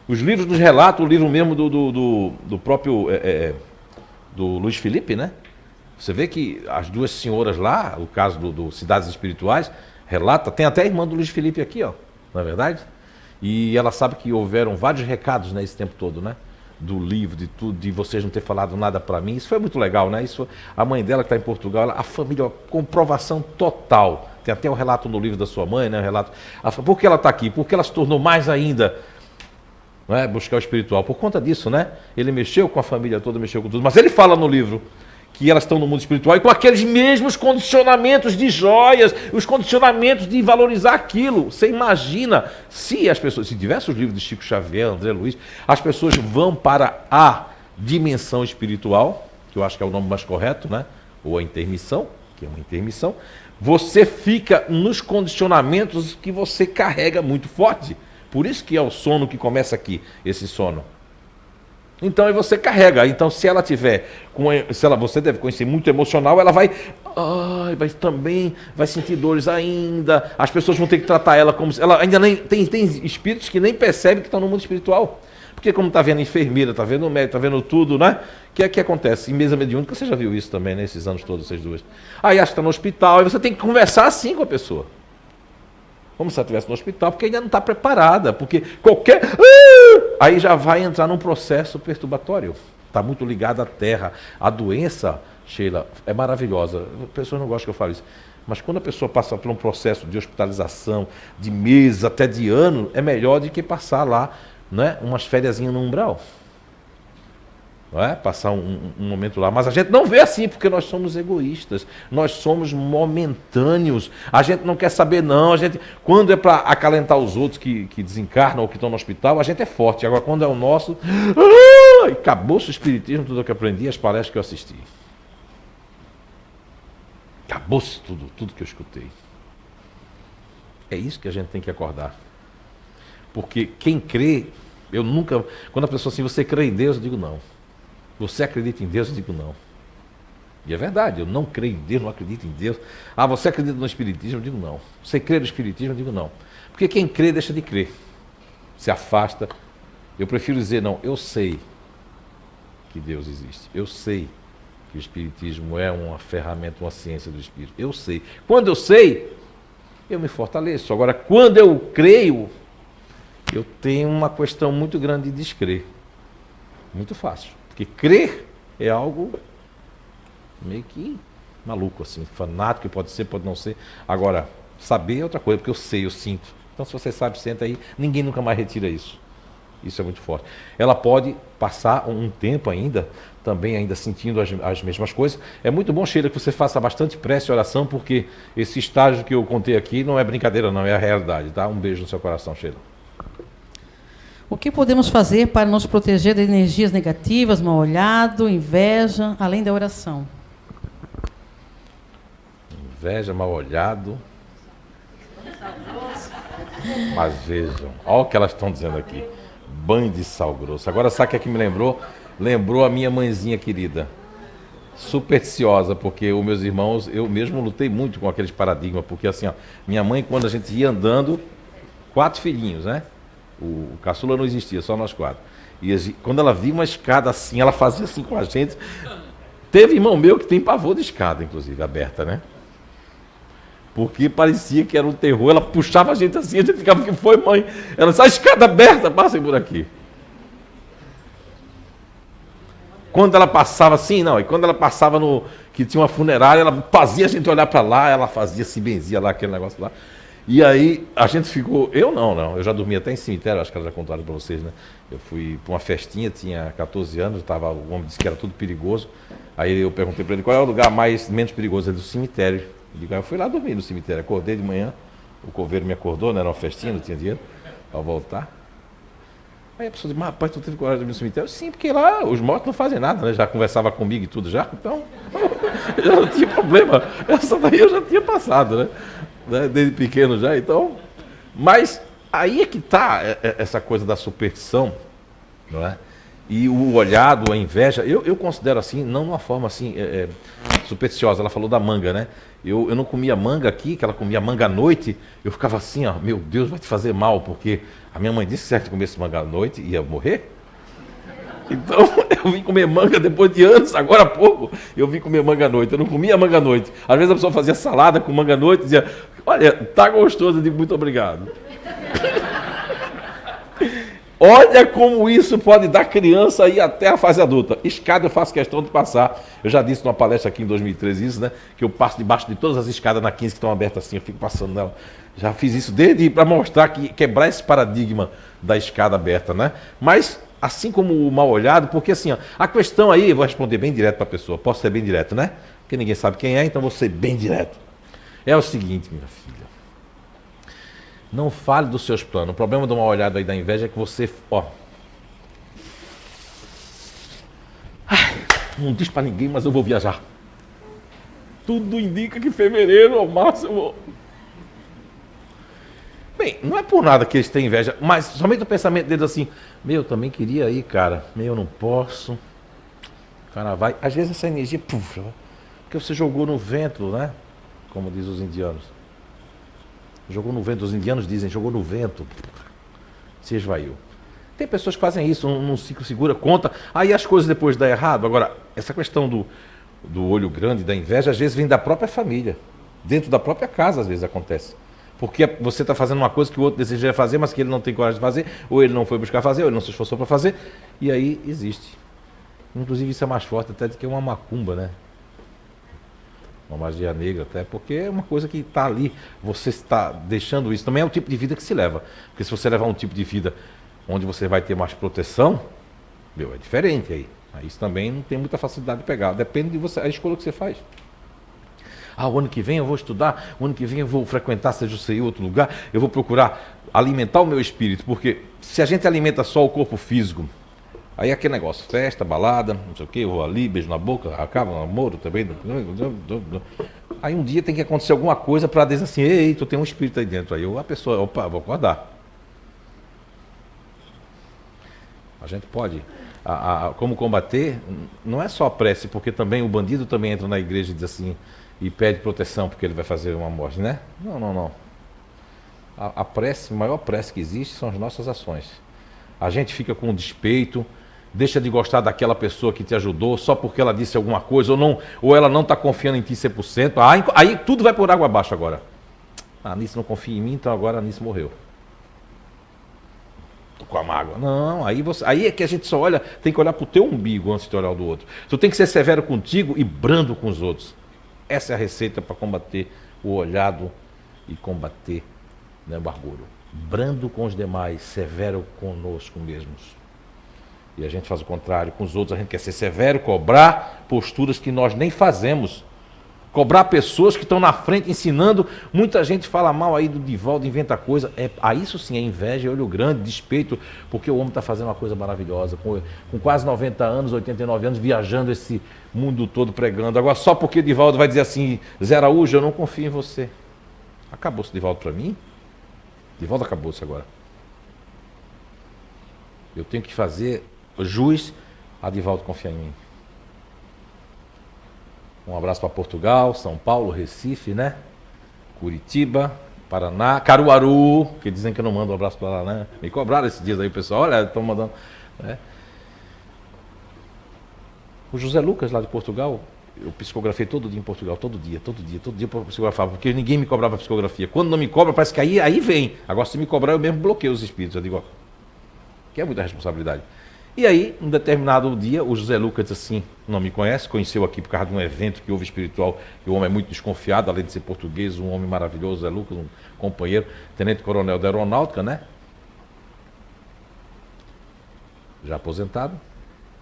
nos relatam, o livro mesmo do próprio do Luiz Felipe, né? Você vê que as duas senhoras lá, o caso do Cidades Espirituais, relata, tem até a irmã do Luiz Felipe aqui, ó, não é verdade? E ela sabe que houveram vários recados, né, esse tempo todo, né? Do livro, de tudo, de vocês não ter falado nada para mim. Isso foi muito legal, né? Isso, a mãe dela que está em Portugal, a família, comprovação total. Tem até o relato no livro da sua mãe, né? O relato. Por que ela está aqui? Porque ela se tornou mais ainda, não é? Buscar o espiritual. Por conta disso, né? Ele mexeu com a família toda, mexeu com tudo. Mas ele fala no livro que elas estão no mundo espiritual e com aqueles mesmos condicionamentos de joias, os condicionamentos de valorizar aquilo. Você imagina, se tivesse os livros de Chico Xavier, André Luiz, as pessoas vão para a dimensão espiritual, que eu acho que é o nome mais correto, né? Ou a intermissão, que é uma intermissão, você fica nos condicionamentos que você carrega muito forte. Por isso que é o sono que começa aqui, esse sono. Então aí você carrega. Então se ela tiver, você deve conhecer muito emocional, ela vai sentir dores ainda. As pessoas vão ter que tratar ela como se ela ainda nem tem espíritos que nem percebem que estão no mundo espiritual. Porque como está vendo enfermeira, está vendo médico, está vendo tudo, né? O que acontece? Em mesa mediúnica, você já viu isso também, né? Esses anos todos, vocês duas. Aí acha que está no hospital, aí você tem que conversar assim com a pessoa. Como se ela estivesse no hospital, porque ainda não está preparada, porque qualquer... Aí já vai entrar num processo perturbatório. Está muito ligado à terra. A doença, Sheila, é maravilhosa. As pessoas não gostam que eu fale isso. Mas quando a pessoa passa por um processo de hospitalização, de meses, até de ano, é melhor do que passar lá, né, umas fériasinhas no umbral. Não é? Passar um momento lá. Mas a gente não vê assim, porque nós somos egoístas. Nós somos momentâneos. A gente não quer saber, não. Quando é para acalentar os outros que desencarnam ou que estão no hospital, a gente é forte. Agora, quando é o nosso... Acabou-se o espiritismo, tudo o que aprendi, as palestras que eu assisti. Acabou-se tudo que eu escutei. É isso que a gente tem que acordar. Porque quem crê, eu nunca... Quando a pessoa assim, você crê em Deus, eu digo não. Você acredita em Deus, eu digo não. E é verdade, eu não creio em Deus, não acredito em Deus. Ah, você acredita no espiritismo, eu digo não. Você crê no espiritismo, eu digo não. Porque quem crê, deixa de crer. Se afasta. Eu prefiro dizer não, eu sei que Deus existe. Eu sei que o espiritismo é uma ferramenta, uma ciência do espírito. Eu sei. Quando eu sei, eu me fortaleço. Agora, quando eu creio, eu tenho uma questão muito grande de descrer. Muito fácil. Porque crer é algo meio que maluco, assim, fanático, pode ser, pode não ser. Agora, saber é outra coisa, porque eu sei, eu sinto. Então, se você sabe, senta aí, ninguém nunca mais retira isso. Isso é muito forte. Ela pode passar um tempo ainda, também ainda sentindo as mesmas coisas. É muito bom, Sheila, que você faça bastante prece e oração, porque esse estágio que eu contei aqui não é brincadeira, não, é a realidade, tá? Um beijo no seu coração, Sheila. O que podemos fazer para nos proteger de energias negativas, mal-olhado, inveja, além da oração? Inveja, mal-olhado. Mas vejam, olha o que elas estão dizendo aqui. Banho de sal grosso. Agora sabe o que é que me lembrou? Lembrou a minha mãezinha querida. Supersticiosa, porque os meus irmãos, eu mesmo lutei muito com aqueles paradigmas, porque assim, ó, minha mãe, quando a gente ia andando, 4 filhinhos, né? O caçula não existia, só nós 4. E quando ela via uma escada assim, ela fazia assim com a gente. Teve irmão meu que tem pavor de escada, inclusive, aberta, né? Porque parecia que era um terror. Ela puxava a gente assim, a gente ficava, o que foi, mãe? Ela disse, a escada aberta, passem por aqui. Quando ela passava assim, não, e quando ela passava no... que tinha uma funerária, ela fazia a gente olhar para lá, ela fazia, se benzia lá, aquele negócio lá. E aí a gente ficou... Eu não, eu já dormia até em cemitério, acho que ela já contaram para vocês, né? Eu fui para uma festinha, tinha 14 anos, o homem disse que era tudo perigoso. Aí eu perguntei para ele, qual é o lugar menos perigoso? Ele disse, do cemitério. Eu fui lá dormir no cemitério, acordei de manhã, o coveiro me acordou, né? Era uma festinha, não tinha dinheiro para voltar. Aí a pessoa disse, mas rapaz, tu teve coragem de dormir no cemitério? Sim, porque lá os mortos não fazem nada, né? Já conversava comigo e tudo já, então já não tinha problema. Essa daí eu já tinha passado, né? Desde pequeno já, então. Mas aí é que está essa coisa da superstição, não é? E o olhado, a inveja, eu considero assim, não de uma forma assim supersticiosa. Ela falou da manga, né? Eu não comia manga aqui, que ela comia manga à noite, eu ficava assim, ó, meu Deus, vai te fazer mal, porque a minha mãe disse que se ela comesse manga à noite, ia morrer. Então, eu vim comer manga depois de anos, agora há pouco, eu vim comer manga à noite, eu não comia manga à noite. Às vezes a pessoa fazia salada com manga à noite, dizia, olha, tá gostoso, eu digo, muito obrigado. Olha como isso pode dar criança aí até a fase adulta. Escada eu faço questão de passar. Eu já disse numa palestra aqui em 2013 isso, né? Que eu passo debaixo de todas as escadas na 15 que estão abertas assim, eu fico passando nela. Já fiz isso desde para mostrar que quebrar esse paradigma da escada aberta, né? Mas assim como o mal olhado, porque assim, ó, a questão aí, eu vou responder bem direto para a pessoa. Posso ser bem direto, né? Porque ninguém sabe quem é, então vou ser bem direto. É o seguinte, minha filha. Não fale dos seus planos. O problema do mal olhado aí da inveja é que você, ó, não diz pra ninguém, mas eu vou viajar. Tudo indica que em fevereiro ou março eu vou. Bem, não é por nada que eles têm inveja, mas somente o pensamento deles assim, meu, eu também queria ir, cara, meu, eu não posso. O cara vai, às vezes essa energia, puf, porque você jogou no vento, né? Como diz os indianos. Jogou no vento, os indianos dizem, jogou no vento, se esvaiu. Tem pessoas que fazem isso, num ciclo segura, conta, aí as coisas depois dão errado. Agora, essa questão do olho grande, da inveja, às vezes vem da própria família, dentro da própria casa, às vezes acontece. Porque você está fazendo uma coisa que o outro deseja fazer, mas que ele não tem coragem de fazer, ou ele não foi buscar fazer, ou ele não se esforçou para fazer, e aí existe. Inclusive isso é mais forte até do que uma macumba, né? Uma magia negra até, porque é uma coisa que está ali, você está deixando isso. Também é o tipo de vida que se leva. Porque se você levar um tipo de vida onde você vai ter mais proteção, meu, é diferente aí. Aí isso também não tem muita facilidade de pegar. Depende de você, a escolha que você faz. Ah, o ano que vem eu vou estudar, o ano que vem eu vou frequentar, seja o CI, outro lugar, eu vou procurar alimentar o meu espírito, porque se a gente alimenta só o corpo físico, Aí aquele negócio, festa, balada, não sei o quê, eu vou ali, beijo na boca, acaba o namoro também. Aí um dia tem que acontecer alguma coisa para dizer assim, ei, tu tem um espírito aí dentro. Aí a pessoa, opa, vou acordar. A gente pode. Como combater, não é só a prece, porque também o bandido também entra na igreja e diz assim, e pede proteção porque ele vai fazer uma morte, né? Não. A prece, a maior prece que existe são as nossas ações. A gente fica com despeito, deixa de gostar daquela pessoa que te ajudou só porque ela disse alguma coisa, ou ela não está confiando em ti 100%. Aí tudo vai por água abaixo agora. A Anice não confia em mim, então agora a Anice morreu. Com a mágoa. Não, aí é que a gente só olha, tem que olhar para o teu umbigo antes de olhar o do outro. Tu tem que ser severo contigo e brando com os outros. Essa é a receita para combater o olhado e combater, né, o orgulho. Brando com os demais, severo conosco mesmos. E a gente faz o contrário com os outros, a gente quer ser severo, cobrar posturas que nós nem fazemos. Cobrar pessoas que estão na frente ensinando. Muita gente fala mal aí do Divaldo, inventa coisa. Isso sim é inveja, é olho grande, despeito, porque o homem está fazendo uma coisa maravilhosa, com quase 90 anos, 89 anos, viajando esse mundo todo pregando. Agora só porque Divaldo vai dizer assim, Zé Araújo, eu não confio em você. Acabou-se Divaldo para mim? Divaldo acabou-se agora. Eu tenho que fazer jus a Divaldo confiar em mim. Um abraço para Portugal, São Paulo, Recife, né? Curitiba, Paraná, Caruaru, que dizem que eu não mando um abraço para lá, né? Me cobraram esses dias aí, o pessoal, olha, estão mandando. Né? O José Lucas, lá de Portugal, eu psicografei todo dia em Portugal, todo dia eu psicografava, porque ninguém me cobrava psicografia. Quando não me cobra, parece que aí vem. Agora, se me cobrar, eu mesmo bloqueio os espíritos. Eu digo, ó, que é muita responsabilidade. E aí, um determinado dia, o José Lucas disse assim, não me conhece, conheceu aqui por causa de um evento que houve espiritual, que o homem é muito desconfiado, além de ser português, um homem maravilhoso, José Lucas, um companheiro, tenente-coronel da aeronáutica, né? Já aposentado.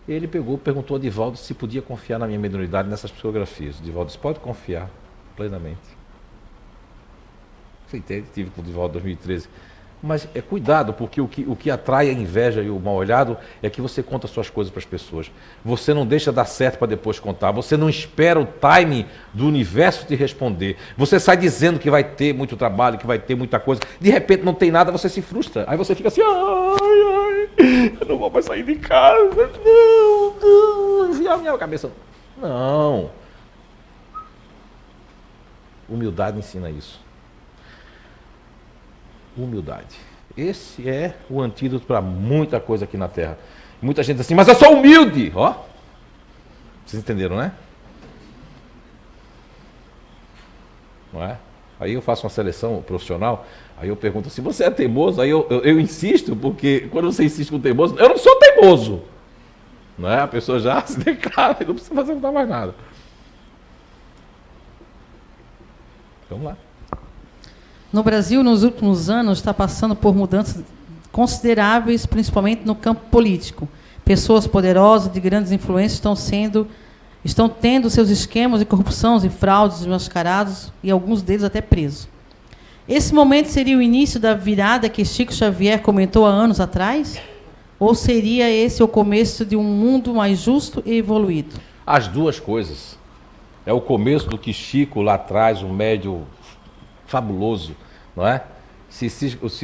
Ele perguntou a Divaldo se podia confiar na minha mediunidade nessas psicografias. Divaldo disse, pode confiar plenamente. Você entende? Tive com o Divaldo em 2013. Mas cuidado, porque o que atrai a inveja e o mal-olhado é que você conta suas coisas para as pessoas. Você não deixa dar certo para depois contar. Você não espera o timing do universo te responder. Você sai dizendo que vai ter muito trabalho, que vai ter muita coisa. De repente não tem nada, você se frustra. Aí você fica assim, eu não vou mais sair de casa. Não, enfiar a minha cabeça. Não. Humildade ensina isso. Humildade. Esse é o antídoto para muita coisa aqui na Terra. Muita gente diz assim, mas eu sou humilde. Ó, vocês entenderam, né? Não é? Aí eu faço uma seleção profissional, aí eu pergunto assim, você é teimoso? Aí eu insisto, porque quando você insiste com teimoso, eu não sou teimoso. Não é? A pessoa já se declara e não precisa fazer mais nada. Vamos lá. No Brasil, nos últimos anos, está passando por mudanças consideráveis, principalmente no campo político. Pessoas poderosas, de grandes influências, estão tendo seus esquemas de corrupção e fraudes desmascarados, e alguns deles até presos. Esse momento seria o início da virada que Chico Xavier comentou há anos atrás? Ou seria esse o começo de um mundo mais justo e evoluído? As duas coisas. É o começo do que Chico lá atrás, um médium fabuloso, não é? Se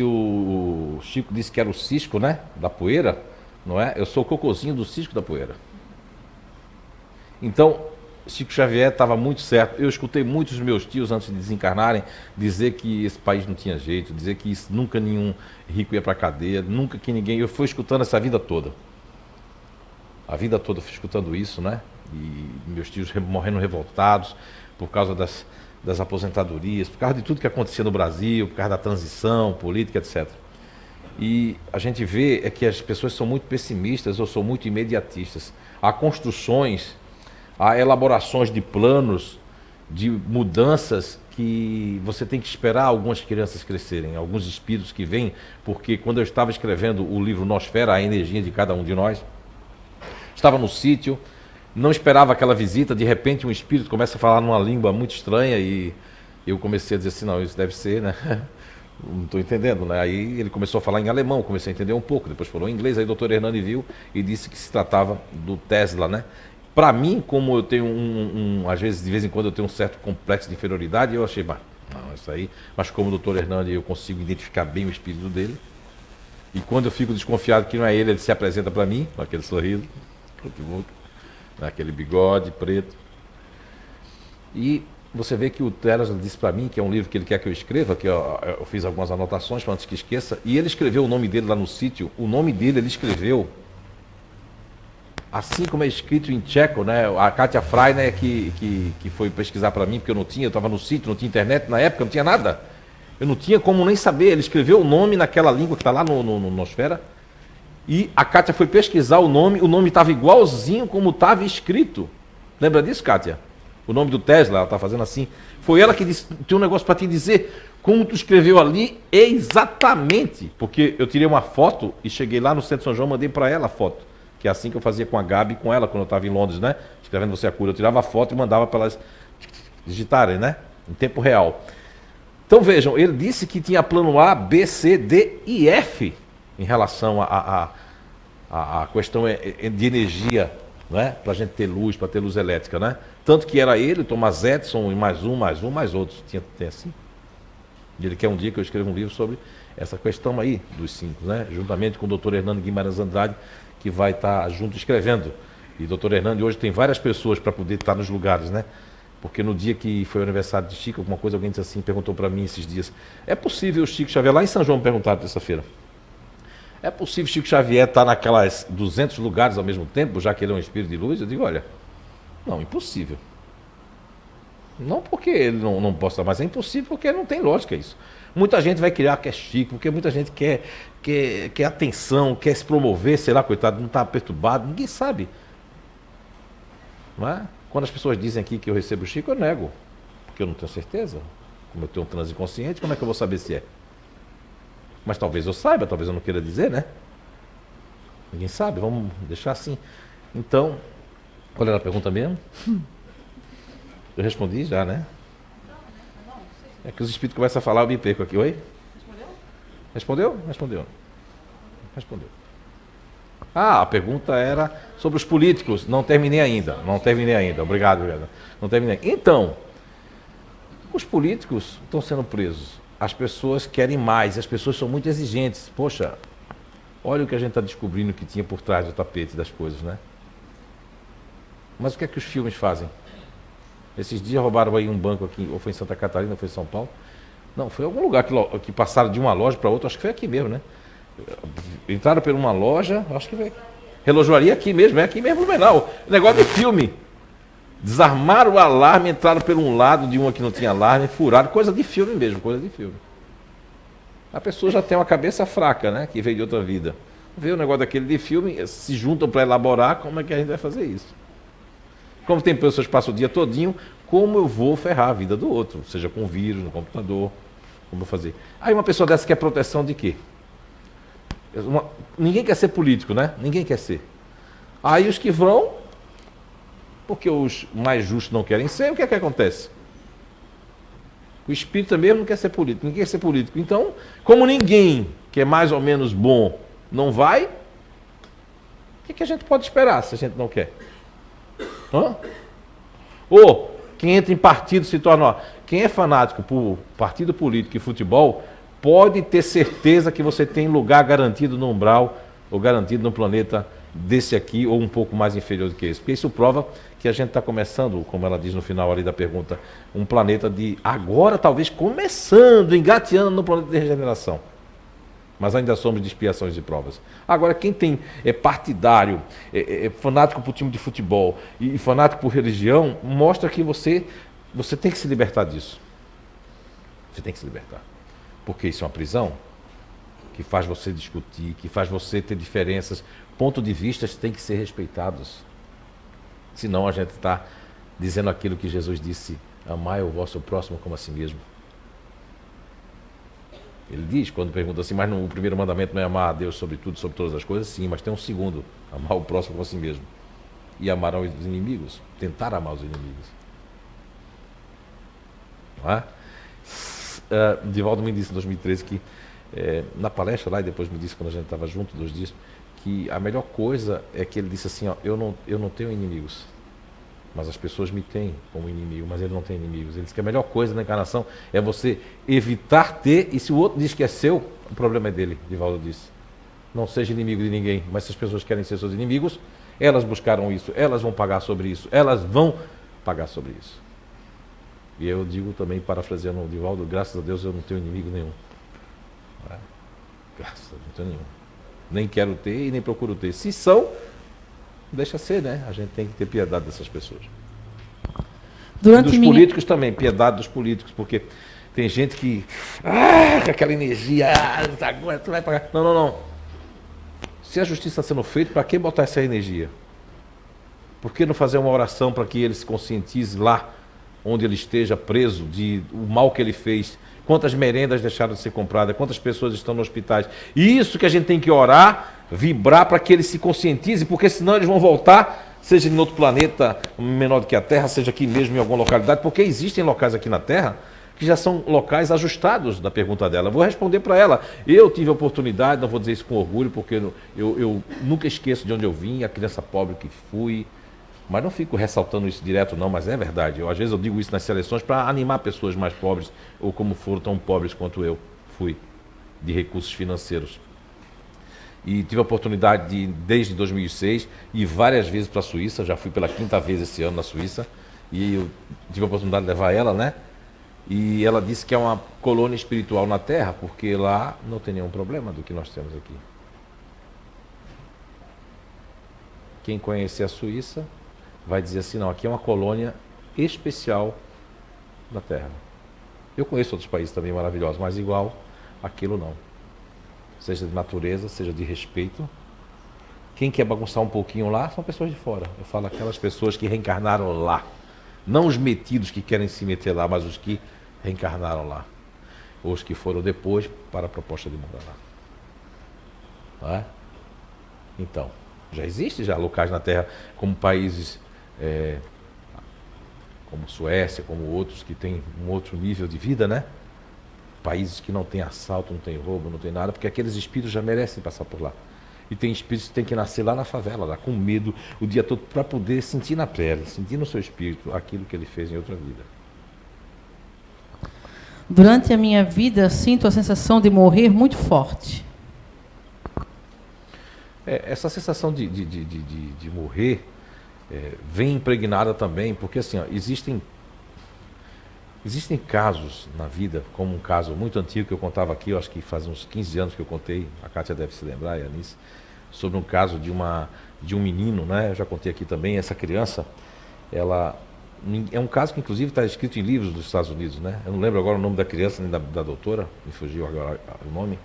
o Chico disse que era o cisco, né, da poeira, não é? Eu sou o cocôzinho do cisco da poeira. Então, Chico Xavier estava muito certo. Eu escutei muitos dos meus tios, antes de desencarnarem, dizer que esse país não tinha jeito, dizer que nunca nenhum rico ia para a cadeia, nunca que ninguém... Eu fui escutando essa vida toda. A vida toda fui escutando isso, né? E meus tios morrendo revoltados por causa das aposentadorias, por causa de tudo que acontecia no Brasil, por causa da transição política, etc. E a gente vê que as pessoas são muito pessimistas ou são muito imediatistas. Há construções, há elaborações de planos, de mudanças que você tem que esperar algumas crianças crescerem, alguns espíritos que vêm, porque quando eu estava escrevendo o livro Nosfera, a energia de cada um de nós, estava no sítio, não esperava aquela visita, de repente um espírito começa a falar numa língua muito estranha e eu comecei a dizer assim, não, isso deve ser, né? Não estou entendendo, né? Aí ele começou a falar em alemão, comecei a entender um pouco, depois falou em inglês, aí o doutor Hernani viu e disse que se tratava do Tesla, né? Para mim, como eu tenho às vezes, de vez em quando eu tenho um certo complexo de inferioridade, eu achei, não, isso aí, mas como o doutor Hernani eu consigo identificar bem o espírito dele, e quando eu fico desconfiado que não é ele, ele se apresenta para mim, com aquele sorriso, aquele bigode preto, e você vê que o Teles disse para mim que é um livro que ele quer que eu escreva, que eu fiz algumas anotações para antes que esqueça, e ele escreveu o nome dele lá no sítio, o nome dele ele escreveu assim como é escrito em tcheco, né? A Kátia Frey, né, que foi pesquisar para mim, porque eu estava no sítio, não tinha internet, na época não tinha nada, eu não tinha como nem saber, ele escreveu o nome naquela língua que está lá no Nosfera, e a Kátia foi pesquisar o nome estava igualzinho como estava escrito. Lembra disso, Kátia? O nome do Tesla, ela está fazendo assim. Foi ela que disse, tem um negócio para te dizer, como tu escreveu ali, exatamente. Porque eu tirei uma foto e cheguei lá no Centro São João, mandei para ela a foto. Que é assim que eu fazia com a Gabi e com ela, quando eu estava em Londres, né? Escrevendo Você a Cura. Eu tirava a foto e mandava para elas digitarem, né? Em tempo real. Então vejam, ele disse que tinha plano A, B, C, D e F em relação à questão de energia, né? Para a gente ter luz, para ter luz elétrica, né? Tanto que era ele, Thomas Edison, e mais outros. Tem assim. E ele quer um dia que eu escreva um livro sobre essa questão aí dos 5, né? Juntamente com o doutor Hernando Guimarães Andrade, que vai estar junto escrevendo. E o doutor Hernando hoje tem várias pessoas para poder estar nos lugares, né? Porque no dia que foi o aniversário de Chico, alguma coisa, alguém disse assim, perguntou para mim esses dias, é possível o Chico Xavier, lá em São João, me perguntaram terça-feira, é possível o Chico Xavier estar naquelas 200 lugares ao mesmo tempo, já que ele é um espírito de luz? Eu digo, olha, não, impossível. Não porque ele não possa, mas é impossível porque não tem lógica isso. Muita gente vai criar que é Chico, porque muita gente quer atenção, quer se promover, sei lá, coitado, não está perturbado, ninguém sabe. Não é? Quando as pessoas dizem aqui que eu recebo Chico, eu nego, porque eu não tenho certeza. Como eu tenho um transe inconsciente, como é que eu vou saber se é? Mas talvez eu saiba, talvez eu não queira dizer, né? Ninguém sabe, vamos deixar assim. Então, qual era a pergunta mesmo? Eu respondi já, né? É que os espíritos começam a falar, eu me perco aqui. Oi? Respondeu? Respondeu. Ah, a pergunta era sobre os políticos. Não terminei ainda. Obrigado. Não terminei. Então, os políticos estão sendo presos. As pessoas querem mais, as pessoas são muito exigentes. Poxa, olha o que a gente está descobrindo que tinha por trás do tapete das coisas, né? Mas o que é que os filmes fazem? Esses dias roubaram aí um banco aqui, ou foi em Santa Catarina, ou foi em São Paulo. Não, foi em algum lugar que passaram de uma loja para outra, acho que foi aqui mesmo, né? Entraram por uma loja, acho que foi relojoaria aqui mesmo, é aqui mesmo no Blumenau. Negócio de filme. Desarmaram o alarme, entraram por um lado de uma que não tinha alarme, furaram, coisa de filme mesmo, coisa de filme. A pessoa já tem uma cabeça fraca, né? Que veio de outra vida. Vê o negócio daquele de filme, se juntam para elaborar como é que a gente vai fazer isso. Como tem pessoas que passam o dia todinho, como eu vou ferrar a vida do outro, seja com vírus, no computador, como eu vou fazer. Aí uma pessoa dessa quer proteção de quê? Ninguém quer ser político, né? Ninguém quer ser. Aí os que vão, porque os mais justos não querem ser, o que é que acontece? O espírita mesmo não quer ser político, ninguém quer ser político. Então, como ninguém que é mais ou menos bom não vai, o que a gente pode esperar se a gente não quer? Hã? Ou quem entra em partido se torna... Quem é fanático por partido político e futebol pode ter certeza que você tem lugar garantido no umbral ou garantido no planeta desse aqui ou um pouco mais inferior do que esse. Porque isso prova que a gente está começando, como ela diz no final ali da pergunta, um planeta de agora talvez começando, engateando no planeta de regeneração. Mas ainda somos de expiações e provas. Agora, quem é partidário, é fanático por time de futebol e fanático por religião, mostra que você tem que se libertar disso. Você tem que se libertar. Porque isso é uma prisão que faz você discutir, que faz você ter diferenças. Pontos de vista têm que ser respeitados. Senão a gente está dizendo aquilo que Jesus disse, amai o vosso próximo como a si mesmo. Ele diz, quando pergunta assim, mas o primeiro mandamento não é amar a Deus sobre tudo, sobre todas as coisas? Sim, mas tem um segundo, amar o próximo como a si mesmo. E amar os inimigos, tentar amar os inimigos. Não é? Divaldo me disse em 2013 que, na palestra lá, e depois me disse quando a gente estava junto 2 dias, que a melhor coisa é que ele disse assim, ó, eu não tenho inimigos, mas as pessoas me têm como inimigo, mas ele não tem inimigos. Ele disse que a melhor coisa na encarnação é você evitar ter, e se o outro diz que é seu, o problema é dele, Divaldo disse. Não seja inimigo de ninguém, mas se as pessoas querem ser seus inimigos, elas buscaram isso, elas vão pagar sobre isso, elas vão pagar sobre isso. E eu digo também, parafraseando o Divaldo, graças a Deus eu não tenho inimigo nenhum. Graças a Deus, não tenho nenhum. Nem quero ter e nem procuro ter. Se são, deixa ser, né? A gente tem que ter piedade dessas pessoas. Dos políticos também, piedade dos políticos, porque tem gente que... aquela energia, agora tu vai pagar. Não. Se a justiça está sendo feita, para que botar essa energia? Por que não fazer uma oração para que ele se conscientize lá, onde ele esteja preso, o mal que ele fez? Quantas merendas deixaram de ser compradas? Quantas pessoas estão nos hospitais? E isso que a gente tem que orar, vibrar para que ele se conscientize, porque senão eles vão voltar, seja em outro planeta menor do que a Terra, seja aqui mesmo em alguma localidade, porque existem locais aqui na Terra que já são locais ajustados da pergunta dela. Vou responder para ela. Eu tive a oportunidade, não vou dizer isso com orgulho, porque eu nunca esqueço de onde eu vim, a criança pobre que fui, mas não fico ressaltando isso direto não, mas é verdade. Às vezes eu digo isso nas seleções para animar pessoas mais pobres, ou como foram tão pobres quanto eu fui, de recursos financeiros. E tive a oportunidade de, desde 2006, ir várias vezes para a Suíça, já fui pela 5ª vez esse ano na Suíça, e eu tive a oportunidade de levar ela, né? E ela disse que é uma colônia espiritual na Terra, porque lá não tem nenhum problema do que nós temos aqui. Quem conhecer a Suíça vai dizer assim, não, aqui é uma colônia especial na Terra. Eu conheço outros países também maravilhosos, mas igual aquilo não. Seja de natureza, seja de respeito. Quem quer bagunçar um pouquinho lá são pessoas de fora. Eu falo aquelas pessoas que reencarnaram lá. Não os metidos que querem se meter lá, mas os que reencarnaram lá. Ou os que foram depois para a proposta de morar lá. Não é? Então, já existe locais na Terra, como países como Suécia, como outros, que têm um outro nível de vida, né? Países que não tem assalto, não tem roubo, não tem nada, porque aqueles espíritos já merecem passar por lá. E tem espíritos que têm que nascer lá na favela, lá com medo, o dia todo, para poder sentir na pele, sentir no seu espírito aquilo que ele fez em outra vida. Durante a minha vida, sinto a sensação de morrer muito forte. Essa sensação de morrer vem impregnada também, porque assim, ó, existem casos na vida, como um caso muito antigo que eu contava aqui, eu acho que faz uns 15 anos que eu contei, a Kátia deve se lembrar, e a Anice, sobre um caso de um menino, né? Eu já contei aqui também, essa criança, ela é um caso que inclusive está escrito em livros dos Estados Unidos, né? Eu não lembro agora o nome da criança nem da doutora, me fugiu agora o nome,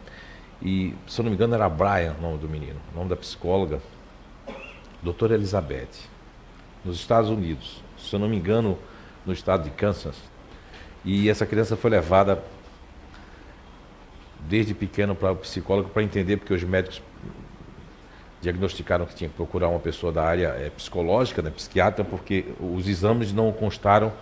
e se eu não me engano era Brian o nome do menino, o nome da psicóloga, doutora Elizabeth, nos Estados Unidos, se eu não me engano no estado de Kansas. E essa criança foi levada desde pequeno para o psicólogo para entender, porque os médicos diagnosticaram que tinha que procurar uma pessoa da área psicológica, né, psiquiatra, porque os exames não constaram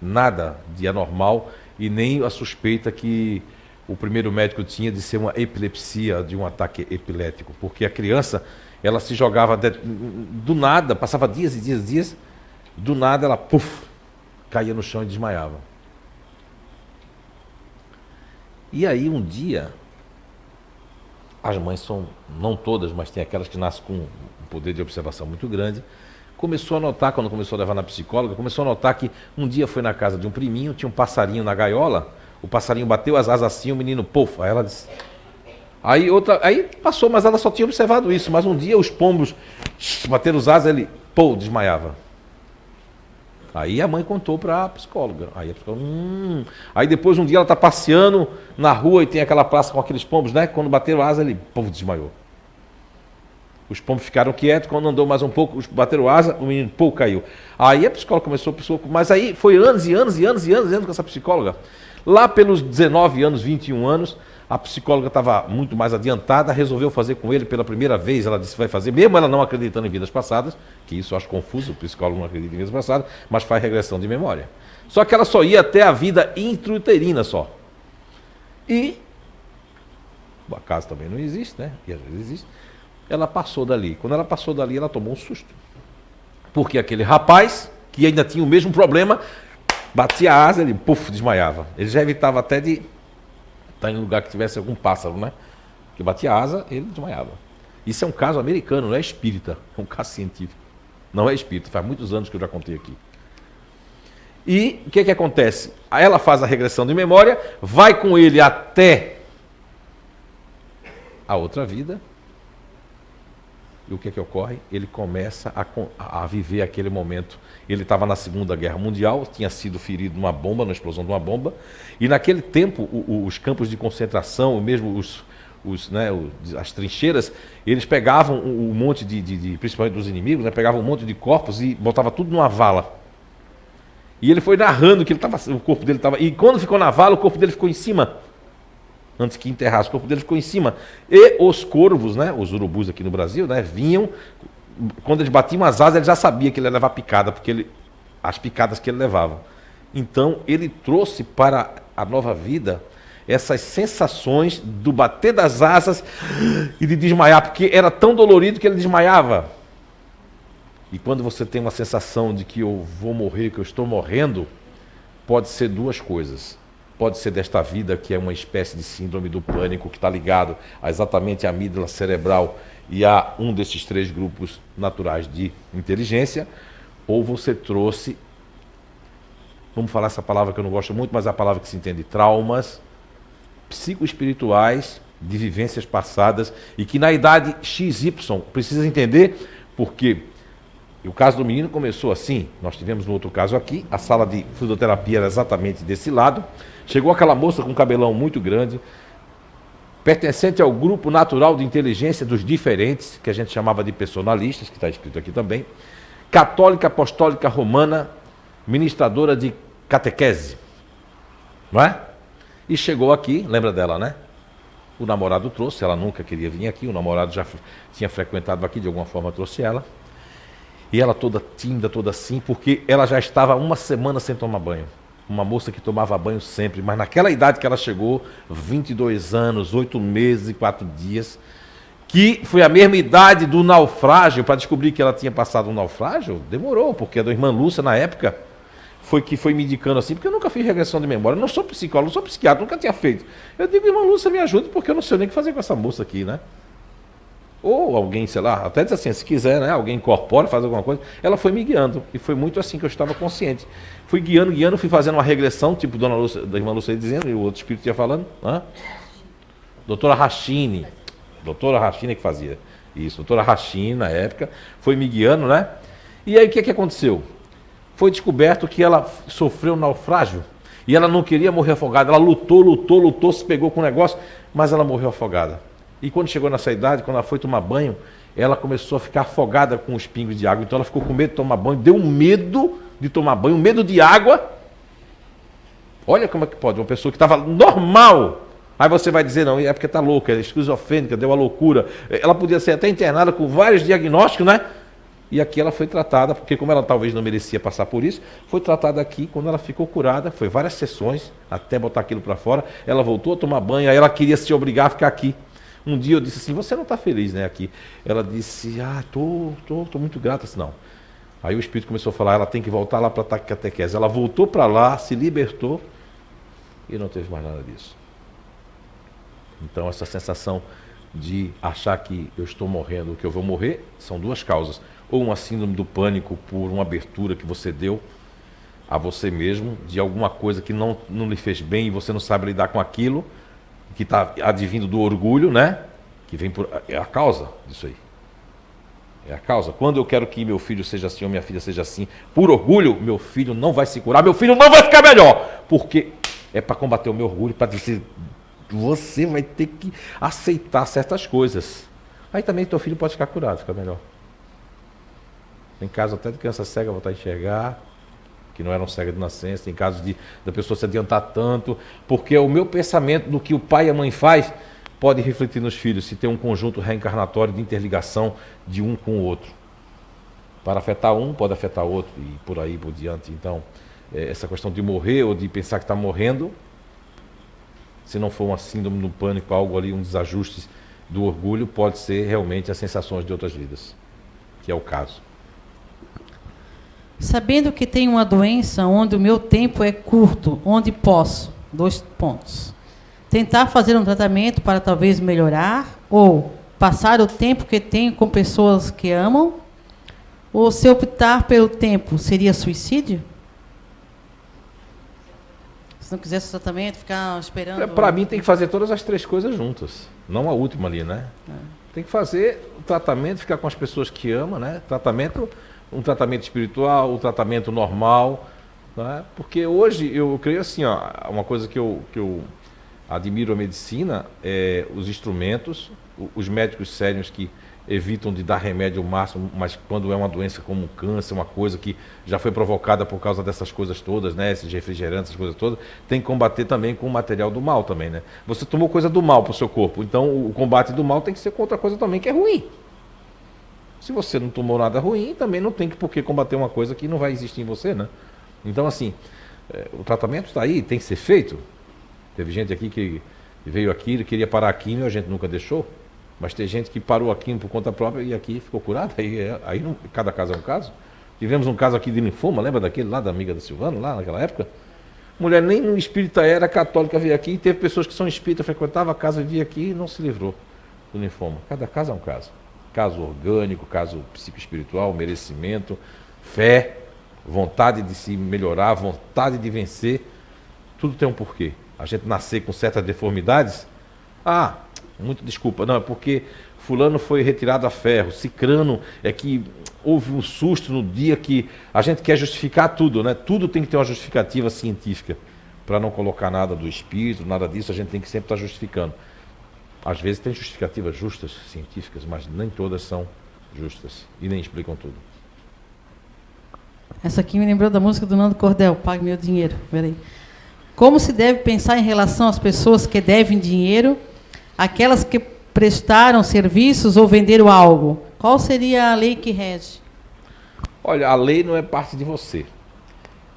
nada de anormal e nem a suspeita que o primeiro médico tinha de ser uma epilepsia, de um ataque epilético, porque a criança, ela se jogava do nada, passava dias e dias e dias, do nada ela, caía no chão e desmaiava. E aí um dia, as mães são, não todas, mas tem aquelas que nascem com um poder de observação muito grande, começou a notar, quando começou a levar na psicóloga, começou a notar que um dia foi na casa de um priminho, tinha um passarinho na gaiola, o passarinho bateu as asas assim, o menino, aí ela disse... Aí passou, mas ela só tinha observado isso, mas um dia os pombos bateram os asas, ele, desmaiava. Aí a mãe contou para a psicóloga. Aí a psicóloga, Aí depois um dia ela está passeando na rua e tem aquela praça com aqueles pombos, né? Quando bateram asa, ele desmaiou. Os pombos ficaram quietos, quando andou mais um pouco, bateram asa, o menino caiu. Aí a psicóloga começou, mas aí foi anos e anos com essa psicóloga. Lá pelos 19 anos, 21 anos, a psicóloga estava muito mais adiantada, resolveu fazer com ele pela primeira vez, ela disse que vai fazer, mesmo ela não acreditando em vidas passadas, que isso eu acho confuso, o psicólogo não acredita em vidas passadas, mas faz regressão de memória. Só que ela só ia até a vida intrauterina só. E o acaso também não existe, né? E às vezes existe. Ela passou dali. Quando ela passou dali, ela tomou um susto. Porque aquele rapaz, que ainda tinha o mesmo problema, batia a asa, ele desmaiava. Ele já evitava até de estar em um lugar que tivesse algum pássaro, né? Que batia a asa, ele desmaiava. Isso é um caso americano, não é espírita, é um caso científico. Não é espírita, faz muitos anos que eu já contei aqui. E o que acontece? Ela faz a regressão de memória, vai com ele até a outra vida. E o que ocorre? Ele começa a viver aquele momento. Ele estava na Segunda Guerra Mundial, tinha sido ferido numa bomba, na explosão de uma bomba. E naquele tempo, os campos de concentração, mesmo as trincheiras, eles pegavam um monte principalmente dos inimigos, né, pegavam um monte de corpos e botavam tudo numa vala. E ele foi narrando que o corpo dele estava... E quando ficou na vala, o corpo dele ficou em cima. Antes que enterrasse, o corpo dele ficou em cima. E os corvos, né, os urubus aqui no Brasil, né, vinham... Quando eles batiam as asas, ele já sabia que ele ia levar picada, porque as picadas que ele levava. Então, ele trouxe para a nova vida essas sensações do bater das asas e de desmaiar, porque era tão dolorido que ele desmaiava. E quando você tem uma sensação de que eu vou morrer, que eu estou morrendo, pode ser duas coisas. Pode ser desta vida, que é uma espécie de síndrome do pânico, que está ligado exatamente à amígdala cerebral e a um desses 3 grupos naturais de inteligência, ou você trouxe, vamos falar essa palavra que eu não gosto muito, mas é a palavra que se entende, traumas psicoespirituais de vivências passadas e que na idade XY precisa entender, porque o caso do menino começou assim. Nós tivemos no outro caso aqui, a sala de fluidoterapia era exatamente desse lado. Chegou aquela moça com um cabelão muito grande, pertencente ao grupo natural de inteligência dos diferentes, que a gente chamava de personalistas, que está escrito aqui também, católica apostólica romana, ministradora de catequese, não é? E chegou aqui, lembra dela, né? O namorado trouxe, ela nunca queria vir aqui, o namorado já tinha frequentado aqui, de alguma forma trouxe ela. E ela toda tímida, toda assim, porque ela já estava 1 semana sem tomar banho. Uma moça que tomava banho sempre, mas naquela idade que ela chegou, 22 anos, 8 meses e 4 dias, que foi a mesma idade do naufrágio, para descobrir que ela tinha passado um naufrágio, demorou, porque a da irmã Lúcia, na época, foi me indicando assim, porque eu nunca fiz regressão de memória, eu não sou psicólogo, não sou psiquiatra, nunca tinha feito. Eu digo, irmã Lúcia, me ajude, porque eu não sei nem o que fazer com essa moça aqui, né? Ou alguém, sei lá, até diz assim, se quiser, né, alguém incorpora, faz alguma coisa. Ela foi me guiando, e foi muito assim que eu estava consciente. Fui guiando, fui fazendo uma regressão, tipo Dona Lúcia, da irmã Lúcia dizendo, e o outro espírito ia falando, né? Doutora Rachine que fazia isso, doutora Rachine, na época, foi me guiando, né? E aí o que aconteceu? Foi descoberto que ela sofreu um naufrágio, e ela não queria morrer afogada, ela lutou, se pegou com o negócio, mas ela morreu afogada. E quando chegou nessa idade, quando ela foi tomar banho, ela começou a ficar afogada com os pingos de água. Então ela ficou com medo de tomar banho, deu medo de tomar banho, medo de água. Olha como é que pode, uma pessoa que estava normal. Aí você vai dizer, não, é porque está louca, é esquizofrênica, deu uma loucura. Ela podia ser até internada com vários diagnósticos, né? E aqui ela foi tratada, porque como ela talvez não merecia passar por isso, foi tratada aqui. Quando ela ficou curada, foi várias sessões, até botar aquilo para fora. Ela voltou a tomar banho, aí ela queria se obrigar a ficar aqui. Um dia eu disse assim, você não está feliz, né, aqui? Ela disse, tô muito grata. Assim, não. Aí o Espírito começou a falar, ela tem que voltar lá para a catequese. Ela voltou para lá, se libertou e não teve mais nada disso. Então essa sensação de achar que eu estou morrendo, que eu vou morrer, são 2 causas. Ou uma síndrome do pânico por uma abertura que você deu a você mesmo, de alguma coisa que não lhe fez bem e você não sabe lidar com aquilo, que está advindo do orgulho, né? Que vem por... É a causa disso aí. É a causa. Quando eu quero que meu filho seja assim ou minha filha seja assim, por orgulho, meu filho não vai se curar, meu filho não vai ficar melhor. Porque é para combater o meu orgulho, para dizer, você vai ter que aceitar certas coisas. Aí também teu filho pode ficar curado, ficar melhor. Tem casos até de criança cega voltar a enxergar, que não eram cegas de nascença, tem casos da pessoa se adiantar tanto, porque o meu pensamento do que o pai e a mãe faz pode refletir nos filhos, se tem um conjunto reencarnatório de interligação de um com o outro. Para afetar um, pode afetar outro, e por aí por diante. Então, essa questão de morrer ou de pensar que está morrendo, se não for uma síndrome do pânico, algo ali, um desajuste do orgulho, pode ser realmente as sensações de outras vidas, que é o caso. Sabendo que tenho uma doença onde o meu tempo é curto, onde posso, 2 pontos, tentar fazer um tratamento para talvez melhorar, ou passar o tempo que tenho com pessoas que amam, ou se optar pelo tempo, seria suicídio? Se não quisesse tratamento, ficar esperando... Para mim tem que fazer todas as 3 coisas juntas, não a última ali, né? Tem que fazer o tratamento, ficar com as pessoas que ama, né? Um tratamento espiritual, um tratamento normal, né? Porque hoje eu creio assim, ó, uma coisa que eu admiro a medicina é os instrumentos, os médicos sérios que evitam de dar remédio ao máximo, mas quando é uma doença como um câncer, uma coisa que já foi provocada por causa dessas coisas todas, né, esses refrigerantes, essas coisas todas, tem que combater também com o material do mal também, né? Você tomou coisa do mal para o seu corpo, então o combate do mal tem que ser com outra coisa também que é ruim. Se você não tomou nada ruim, também não tem por que combater uma coisa que não vai existir em você, né? Então, assim, o tratamento está aí, tem que ser feito. Teve gente aqui que veio aqui, queria parar a quimio, a gente nunca deixou. Mas tem gente que parou a quimio por conta própria e aqui ficou curada. Aí não, cada caso é um caso. Tivemos um caso aqui de linfoma, lembra daquele lá, da amiga da Silvana, lá naquela época? Mulher nem no espírita era, católica, veio aqui, e teve pessoas que são espíritas, frequentavam a casa, via aqui e não se livrou do linfoma. Cada caso é um caso. Caso orgânico, caso psicoespiritual, merecimento, fé, vontade de se melhorar, vontade de vencer. Tudo tem um porquê. A gente nascer com certas deformidades, muito desculpa, não, é porque fulano foi retirado a ferro, cicrano é que houve um susto no dia que a gente quer justificar tudo, né? Tudo tem que ter uma justificativa científica, para não colocar nada do espírito, nada disso, a gente tem que sempre estar justificando. Às vezes tem justificativas justas, científicas, mas nem todas são justas e nem explicam tudo. Essa aqui me lembrou da música do Nando Cordel, Pague Meu Dinheiro. Peraí. Como se deve pensar em relação às pessoas que devem dinheiro, aquelas que prestaram serviços ou venderam algo? Qual seria a lei que rege? Olha, a lei não é parte de você.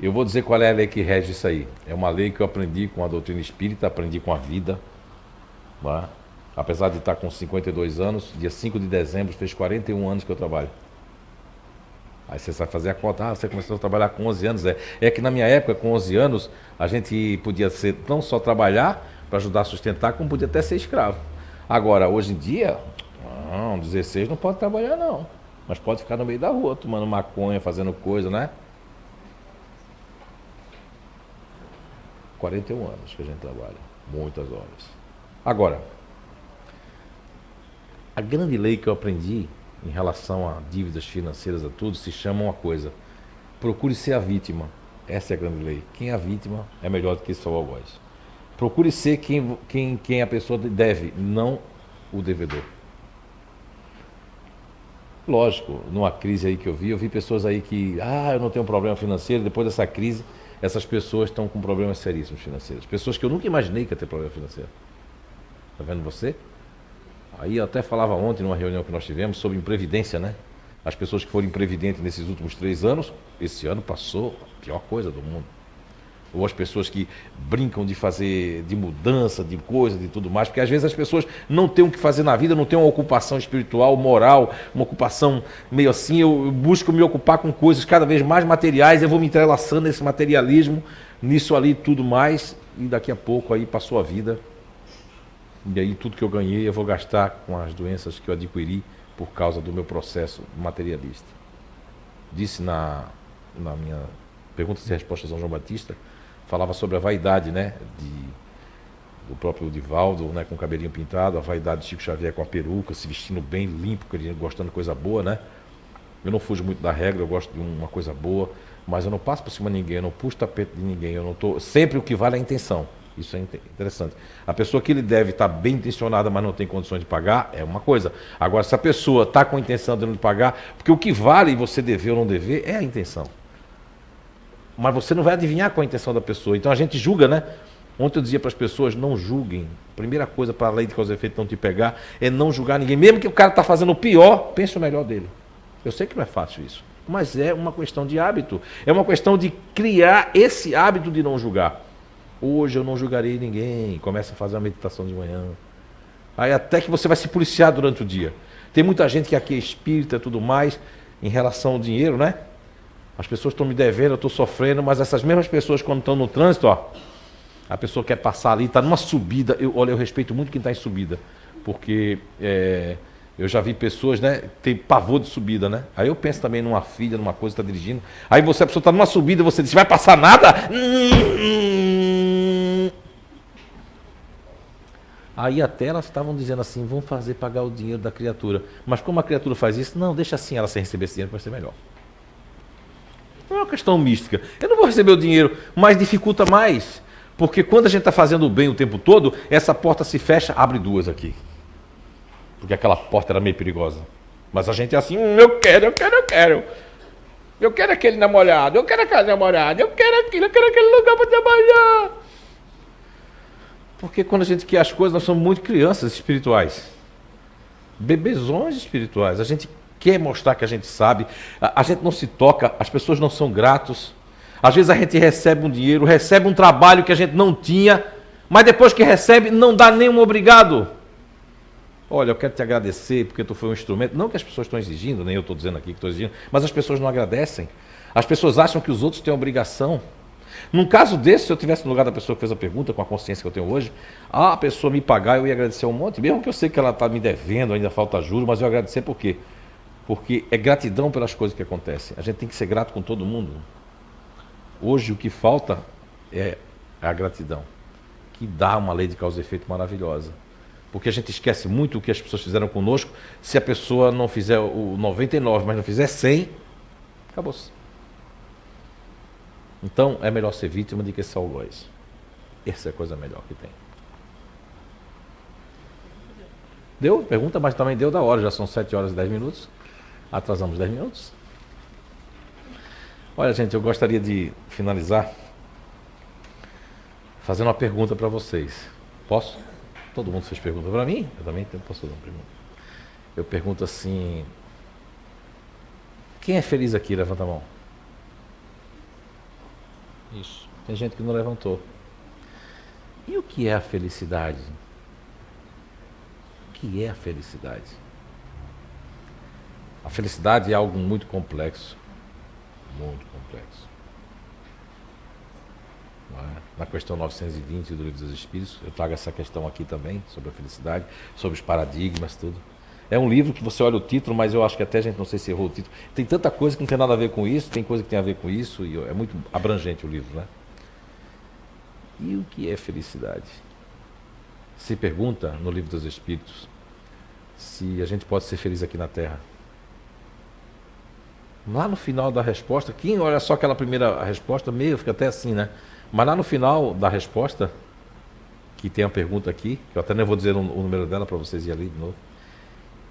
Eu vou dizer qual é a lei que rege isso aí. É uma lei que eu aprendi com a doutrina espírita, aprendi com a vida. Né? Apesar de estar com 52 anos, dia 5 de dezembro, fez 41 anos que eu trabalho. Aí você vai fazer a conta, você começou a trabalhar com 11 anos. É que na minha época, com 11 anos, a gente podia ser não só trabalhar para ajudar a sustentar, como podia até ser escravo. Agora, hoje em dia, 16 não pode trabalhar não, mas pode ficar no meio da rua, tomando maconha, fazendo coisa, né? 41 anos que a gente trabalha, muitas horas. Agora, a grande lei que eu aprendi em relação a dívidas financeiras, a tudo, se chama uma coisa: procure ser a vítima. Essa é a grande lei. Quem é a vítima é melhor do que só o algoz. Procure ser quem a pessoa deve, não o devedor. Lógico, numa crise aí que eu vi pessoas aí que, eu não tenho problema financeiro, depois dessa crise, essas pessoas estão com problemas seríssimos financeiros. Pessoas que eu nunca imaginei que ia ter problema financeiro. Está vendo você? Aí eu até falava ontem, numa reunião que nós tivemos, sobre imprevidência, né? As pessoas que foram imprevidentes nesses últimos 3 anos, esse ano passou a pior coisa do mundo. Ou as pessoas que brincam de fazer, de mudança, de coisa, de tudo mais, porque às vezes as pessoas não têm o que fazer na vida, não têm uma ocupação espiritual, moral, uma ocupação meio assim, eu busco me ocupar com coisas cada vez mais materiais, eu vou me entrelaçando nesse materialismo, nisso ali tudo mais, e daqui a pouco aí passou a vida, e aí tudo que eu ganhei eu vou gastar com as doenças que eu adquiri por causa do meu processo materialista. Disse na minha perguntas e respostas a João Batista, falava sobre a vaidade, né, do próprio Divaldo, né, com o cabelinho pintado, a vaidade de Chico Xavier com a peruca, se vestindo bem limpo, gostando de coisa boa, né? Eu não fujo muito da regra, eu gosto de uma coisa boa, mas eu não passo por cima de ninguém, eu não puxo tapete de ninguém, eu não tô. Sempre o que vale é a intenção. Isso é interessante. A pessoa que ele deve estar bem intencionada, mas não tem condições de pagar, é uma coisa. Agora, se a pessoa está com a intenção de não pagar, porque o que vale você dever ou não dever é a intenção. Mas você não vai adivinhar qual é a intenção da pessoa. Então a gente julga, né? Ontem eu dizia para as pessoas, não julguem. Primeira coisa para a lei de causa e efeito não te pegar é não julgar ninguém. Mesmo que o cara está fazendo o pior, pense o melhor dele. Eu sei que não é fácil isso, mas é uma questão de hábito. É uma questão de criar esse hábito de não julgar. Hoje eu não julgarei ninguém. Começa a fazer uma meditação de manhã. Aí até que você vai se policiar durante o dia. Tem muita gente que aqui é espírita e tudo mais, em relação ao dinheiro, né? As pessoas estão me devendo, eu estou sofrendo, mas essas mesmas pessoas, quando estão no trânsito, ó, a pessoa quer passar ali, está numa subida. Olha, eu respeito muito quem está em subida, porque eu já vi pessoas, né, tem pavor de subida, né? Aí eu penso também numa filha, numa coisa, está dirigindo. Aí a pessoa está numa subida, você diz, vai passar nada? Aí até elas estavam dizendo assim, vão fazer pagar o dinheiro da criatura. Mas como a criatura faz isso? Não, deixa assim ela sem receber esse dinheiro, vai ser melhor. Não é uma questão mística. Eu não vou receber o dinheiro, mas dificulta mais. Porque quando a gente está fazendo o bem o tempo todo, essa porta se fecha, abre duas aqui. Porque aquela porta era meio perigosa. Mas a gente é assim, eu quero. Eu quero aquele namorado, eu quero aquela namorada, eu quero aquilo, eu quero aquele lugar para trabalhar. Porque quando a gente quer as coisas, nós somos muito crianças espirituais. Bebezões espirituais. A gente quer mostrar que a gente sabe, a gente não se toca, as pessoas não são gratos. Às vezes a gente recebe um dinheiro, recebe um trabalho que a gente não tinha, mas depois que recebe, não dá nenhum obrigado. Olha, eu quero te agradecer porque tu foi um instrumento. Não que as pessoas estão exigindo, nem eu estou dizendo aqui que estou exigindo, mas as pessoas não agradecem. As pessoas acham que os outros têm obrigação. Num caso desse, se eu estivesse no lugar da pessoa que fez a pergunta, com a consciência que eu tenho hoje, a pessoa me pagar, eu ia agradecer um monte, mesmo que eu sei que ela está me devendo, ainda falta juros, mas eu ia agradecer por quê? Porque é gratidão pelas coisas que acontecem. A gente tem que ser grato com todo mundo. Hoje o que falta é a gratidão, que dá uma lei de causa e efeito maravilhosa. Porque a gente esquece muito o que as pessoas fizeram conosco. Se a pessoa não fizer o 99, mas não fizer 100, acabou-se. Então é melhor ser vítima do que ser algoz. Essa é a coisa melhor que tem. Deu? Pergunta, mas também deu da hora. Já são 7 horas e 10 minutos. Atrasamos 10 minutos. Olha, gente, eu gostaria de finalizar fazendo uma pergunta para vocês. Posso? Todo mundo fez pergunta para mim? Eu também posso fazer uma pergunta. Eu pergunto assim: quem é feliz aqui? Levanta a mão. Isso. Tem gente que não levantou. E o que é a felicidade? O que é a felicidade? A felicidade é algo muito complexo. Muito complexo. Não é? Na questão 920 do Livro dos Espíritos, eu trago essa questão aqui também, sobre a felicidade, sobre os paradigmas, tudo. É um livro que você olha o título, mas eu acho que até a gente não sei se errou o título. Tem tanta coisa que não tem nada a ver com isso, tem coisa que tem a ver com isso, e é muito abrangente o livro, né? E o que é felicidade? Se pergunta no Livro dos Espíritos se a gente pode ser feliz aqui na Terra. Lá no final da resposta, quem olha só aquela primeira resposta, meio fica até assim, né? Mas lá no final da resposta, que tem a pergunta aqui, que eu até não vou dizer o número dela para vocês irem ali de novo,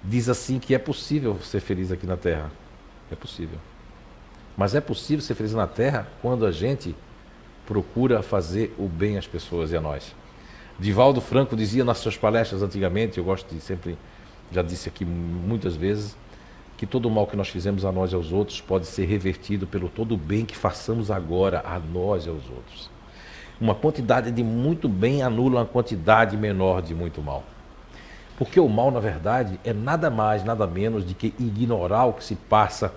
diz assim que é possível ser feliz aqui na Terra. É possível. Mas é possível ser feliz na Terra quando a gente procura fazer o bem às pessoas e a nós. Divaldo Franco dizia nas suas palestras antigamente, eu gosto de sempre, já disse aqui muitas vezes, que todo o mal que nós fizemos a nós e aos outros pode ser revertido pelo todo o bem que façamos agora a nós e aos outros. Uma quantidade de muito bem anula uma quantidade menor de muito mal. Porque o mal, na verdade, é nada mais, nada menos de que ignorar o que se passa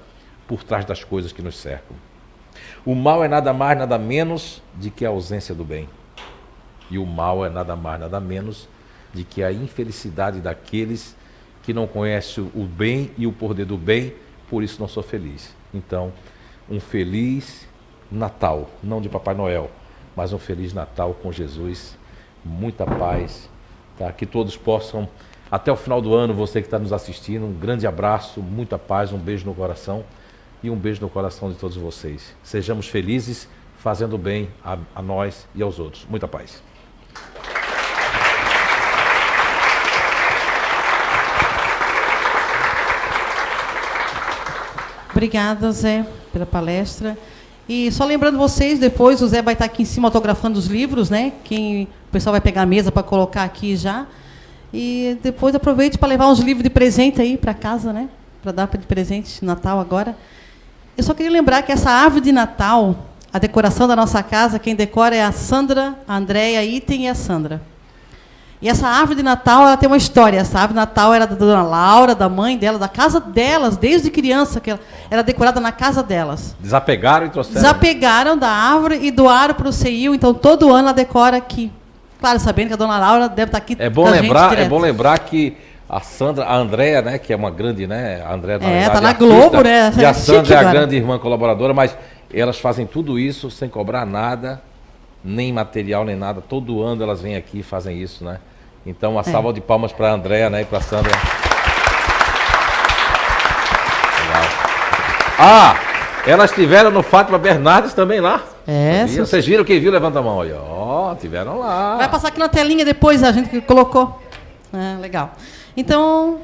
por trás das coisas que nos cercam. O mal é nada mais, nada menos de que a ausência do bem. E o mal é nada mais, nada menos de que a infelicidade daqueles que não conhecem o bem e o poder do bem, por isso não sou feliz. Então, um feliz Natal, não de Papai Noel, mas um feliz Natal com Jesus, muita paz, tá? Que todos possam, até o final do ano, você que está nos assistindo, um grande abraço, muita paz, um beijo no coração e um beijo no coração de todos vocês. Sejamos felizes, fazendo bem a nós e aos outros. Muita paz. Obrigada, Zé, pela palestra. E só lembrando vocês, depois o Zé vai estar aqui em cima autografando os livros, né? O pessoal vai pegar a mesa para colocar aqui já. E depois aproveite para levar uns livros de presente aí para casa, né? Para dar de presente de Natal agora. Eu só queria lembrar que essa árvore de Natal, a decoração da nossa casa, quem decora é a Sandra, a Andréia, a Item e a Sandra. E essa árvore de Natal, ela tem uma história. Essa árvore de Natal era da dona Laura, da mãe dela, da casa delas, desde criança, que ela era decorada na casa delas. Desapegaram e trouxeram? Desapegaram da árvore e doaram para o CEIU, então todo ano ela decora aqui. Claro, sabendo que a dona Laura deve estar aqui. É bom lembrar que a Sandra, a Andréia, né, que é uma grande, né, a Andréia, na verdade, tá na artista, Globo, né? e a Sandra é a grande irmã colaboradora, mas elas fazem tudo isso sem cobrar nada, nem material, nem nada. Todo ano elas vêm aqui e fazem isso, né? Então, uma salva de palmas para a Andréia, né, e para a Sandra. Legal. Ah, elas estiveram no Fátima Bernardes também lá. Vocês viram? Quem viu, levanta a mão aí. Ó, tiveram lá. Vai passar aqui na telinha depois, a gente que colocou. Legal. Então,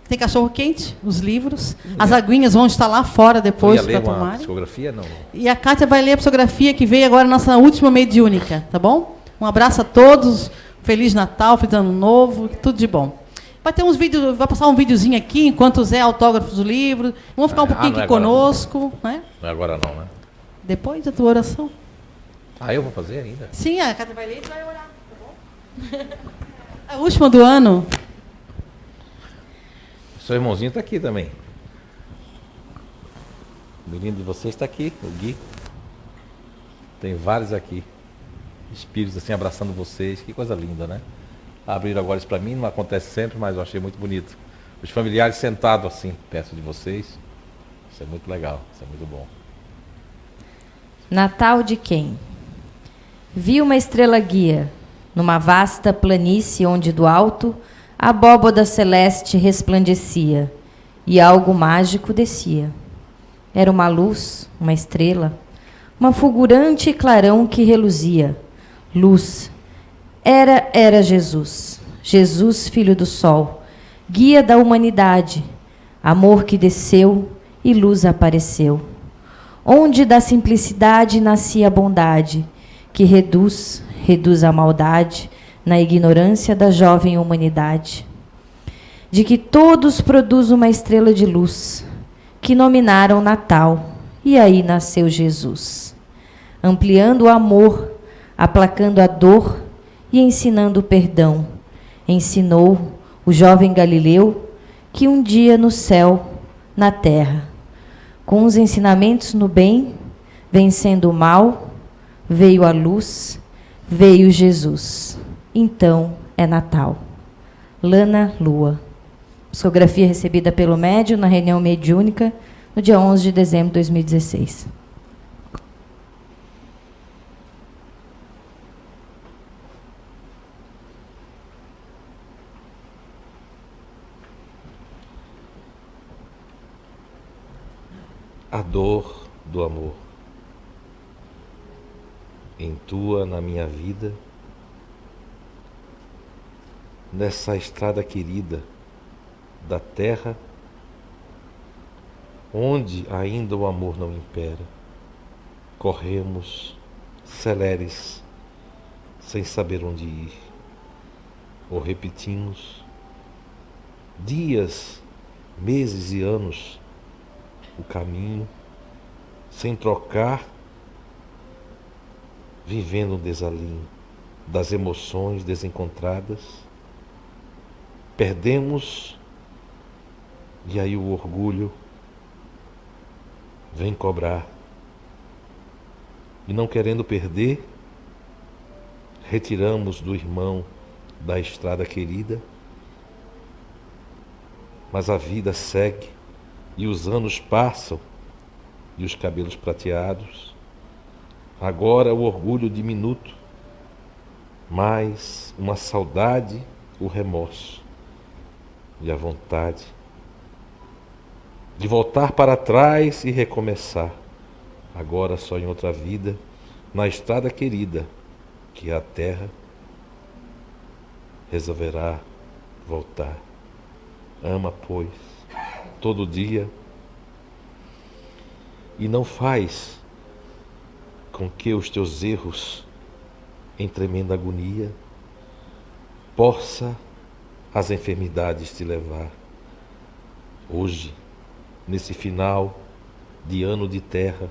tem cachorro quente, os livros. As aguinhas vão estar lá fora depois para tomar. Psicografia, não? E a Kátia vai ler a psicografia que veio agora na nossa última mediúnica, tá bom? Um abraço a todos. Feliz Natal, feliz Ano Novo, tudo de bom. Vai ter uns vídeos, vai passar um videozinho aqui, enquanto o Zé autógrafos do livro. Vamos ficar um pouquinho aqui conosco. Né? Não é agora não, né? Depois da tua oração. Eu vou fazer ainda? Sim, a Cátia vai ler e vai orar, tá bom? A última do ano. Seu irmãozinho está aqui também. O menino de vocês está aqui, o Gui. Tem vários aqui. Espíritos assim abraçando vocês, que coisa linda, né? Abriram agora isso para mim, não acontece sempre, mas eu achei muito bonito. Os familiares sentados assim, perto de vocês. Isso é muito legal, isso é muito bom. Natal de quem? Vi uma estrela guia, numa vasta planície onde do alto a abóboda celeste resplandecia e algo mágico descia. Era uma luz, uma estrela, uma fulgurante clarão que reluzia. Luz. Era Jesus. Jesus, filho do sol, guia da humanidade, amor que desceu e luz apareceu. Onde da simplicidade nascia a bondade, que reduz a maldade na ignorância da jovem humanidade. De que todos produz uma estrela de luz, que nominaram Natal, e aí nasceu Jesus. Ampliando o amor, aplacando a dor e ensinando o perdão. Ensinou o jovem Galileu que um dia no céu, na terra, com os ensinamentos no bem, vencendo o mal, veio a luz, veio Jesus. Então é Natal. Lana Lua. Psicografia recebida pelo médium na reunião mediúnica no dia 11 de dezembro de 2016. A dor do amor entua na minha vida, nessa estrada querida da terra, onde ainda o amor não impera. Corremos celeres, sem saber onde ir, ou repetimos dias, meses e anos o caminho, sem trocar, vivendo um desalinho das emoções desencontradas. Perdemos, e aí o orgulho vem cobrar. E não querendo perder, retiramos do irmão da estrada querida, mas a vida segue. E os anos passam, e os cabelos prateados. Agora o orgulho diminuto, mas uma saudade, o remorso e a vontade de voltar para trás e recomeçar, agora só em outra vida, na estrada querida, que a terra resolverá voltar. Ama, pois, todo dia, e não faz com que os teus erros, em tremenda agonia, possa as enfermidades te levar. Hoje, nesse final de ano de terra,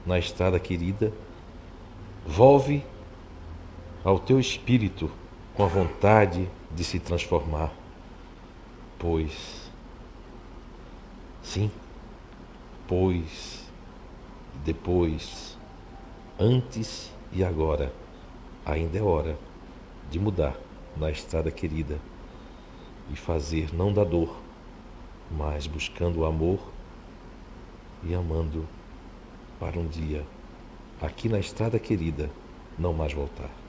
na estrada querida, volve ao teu espírito com a vontade de se transformar, pois, sim, pois, depois, antes e agora, ainda é hora de mudar na estrada querida e fazer não da dor, mas buscando o amor e amando para um dia, aqui na estrada querida, não mais voltar.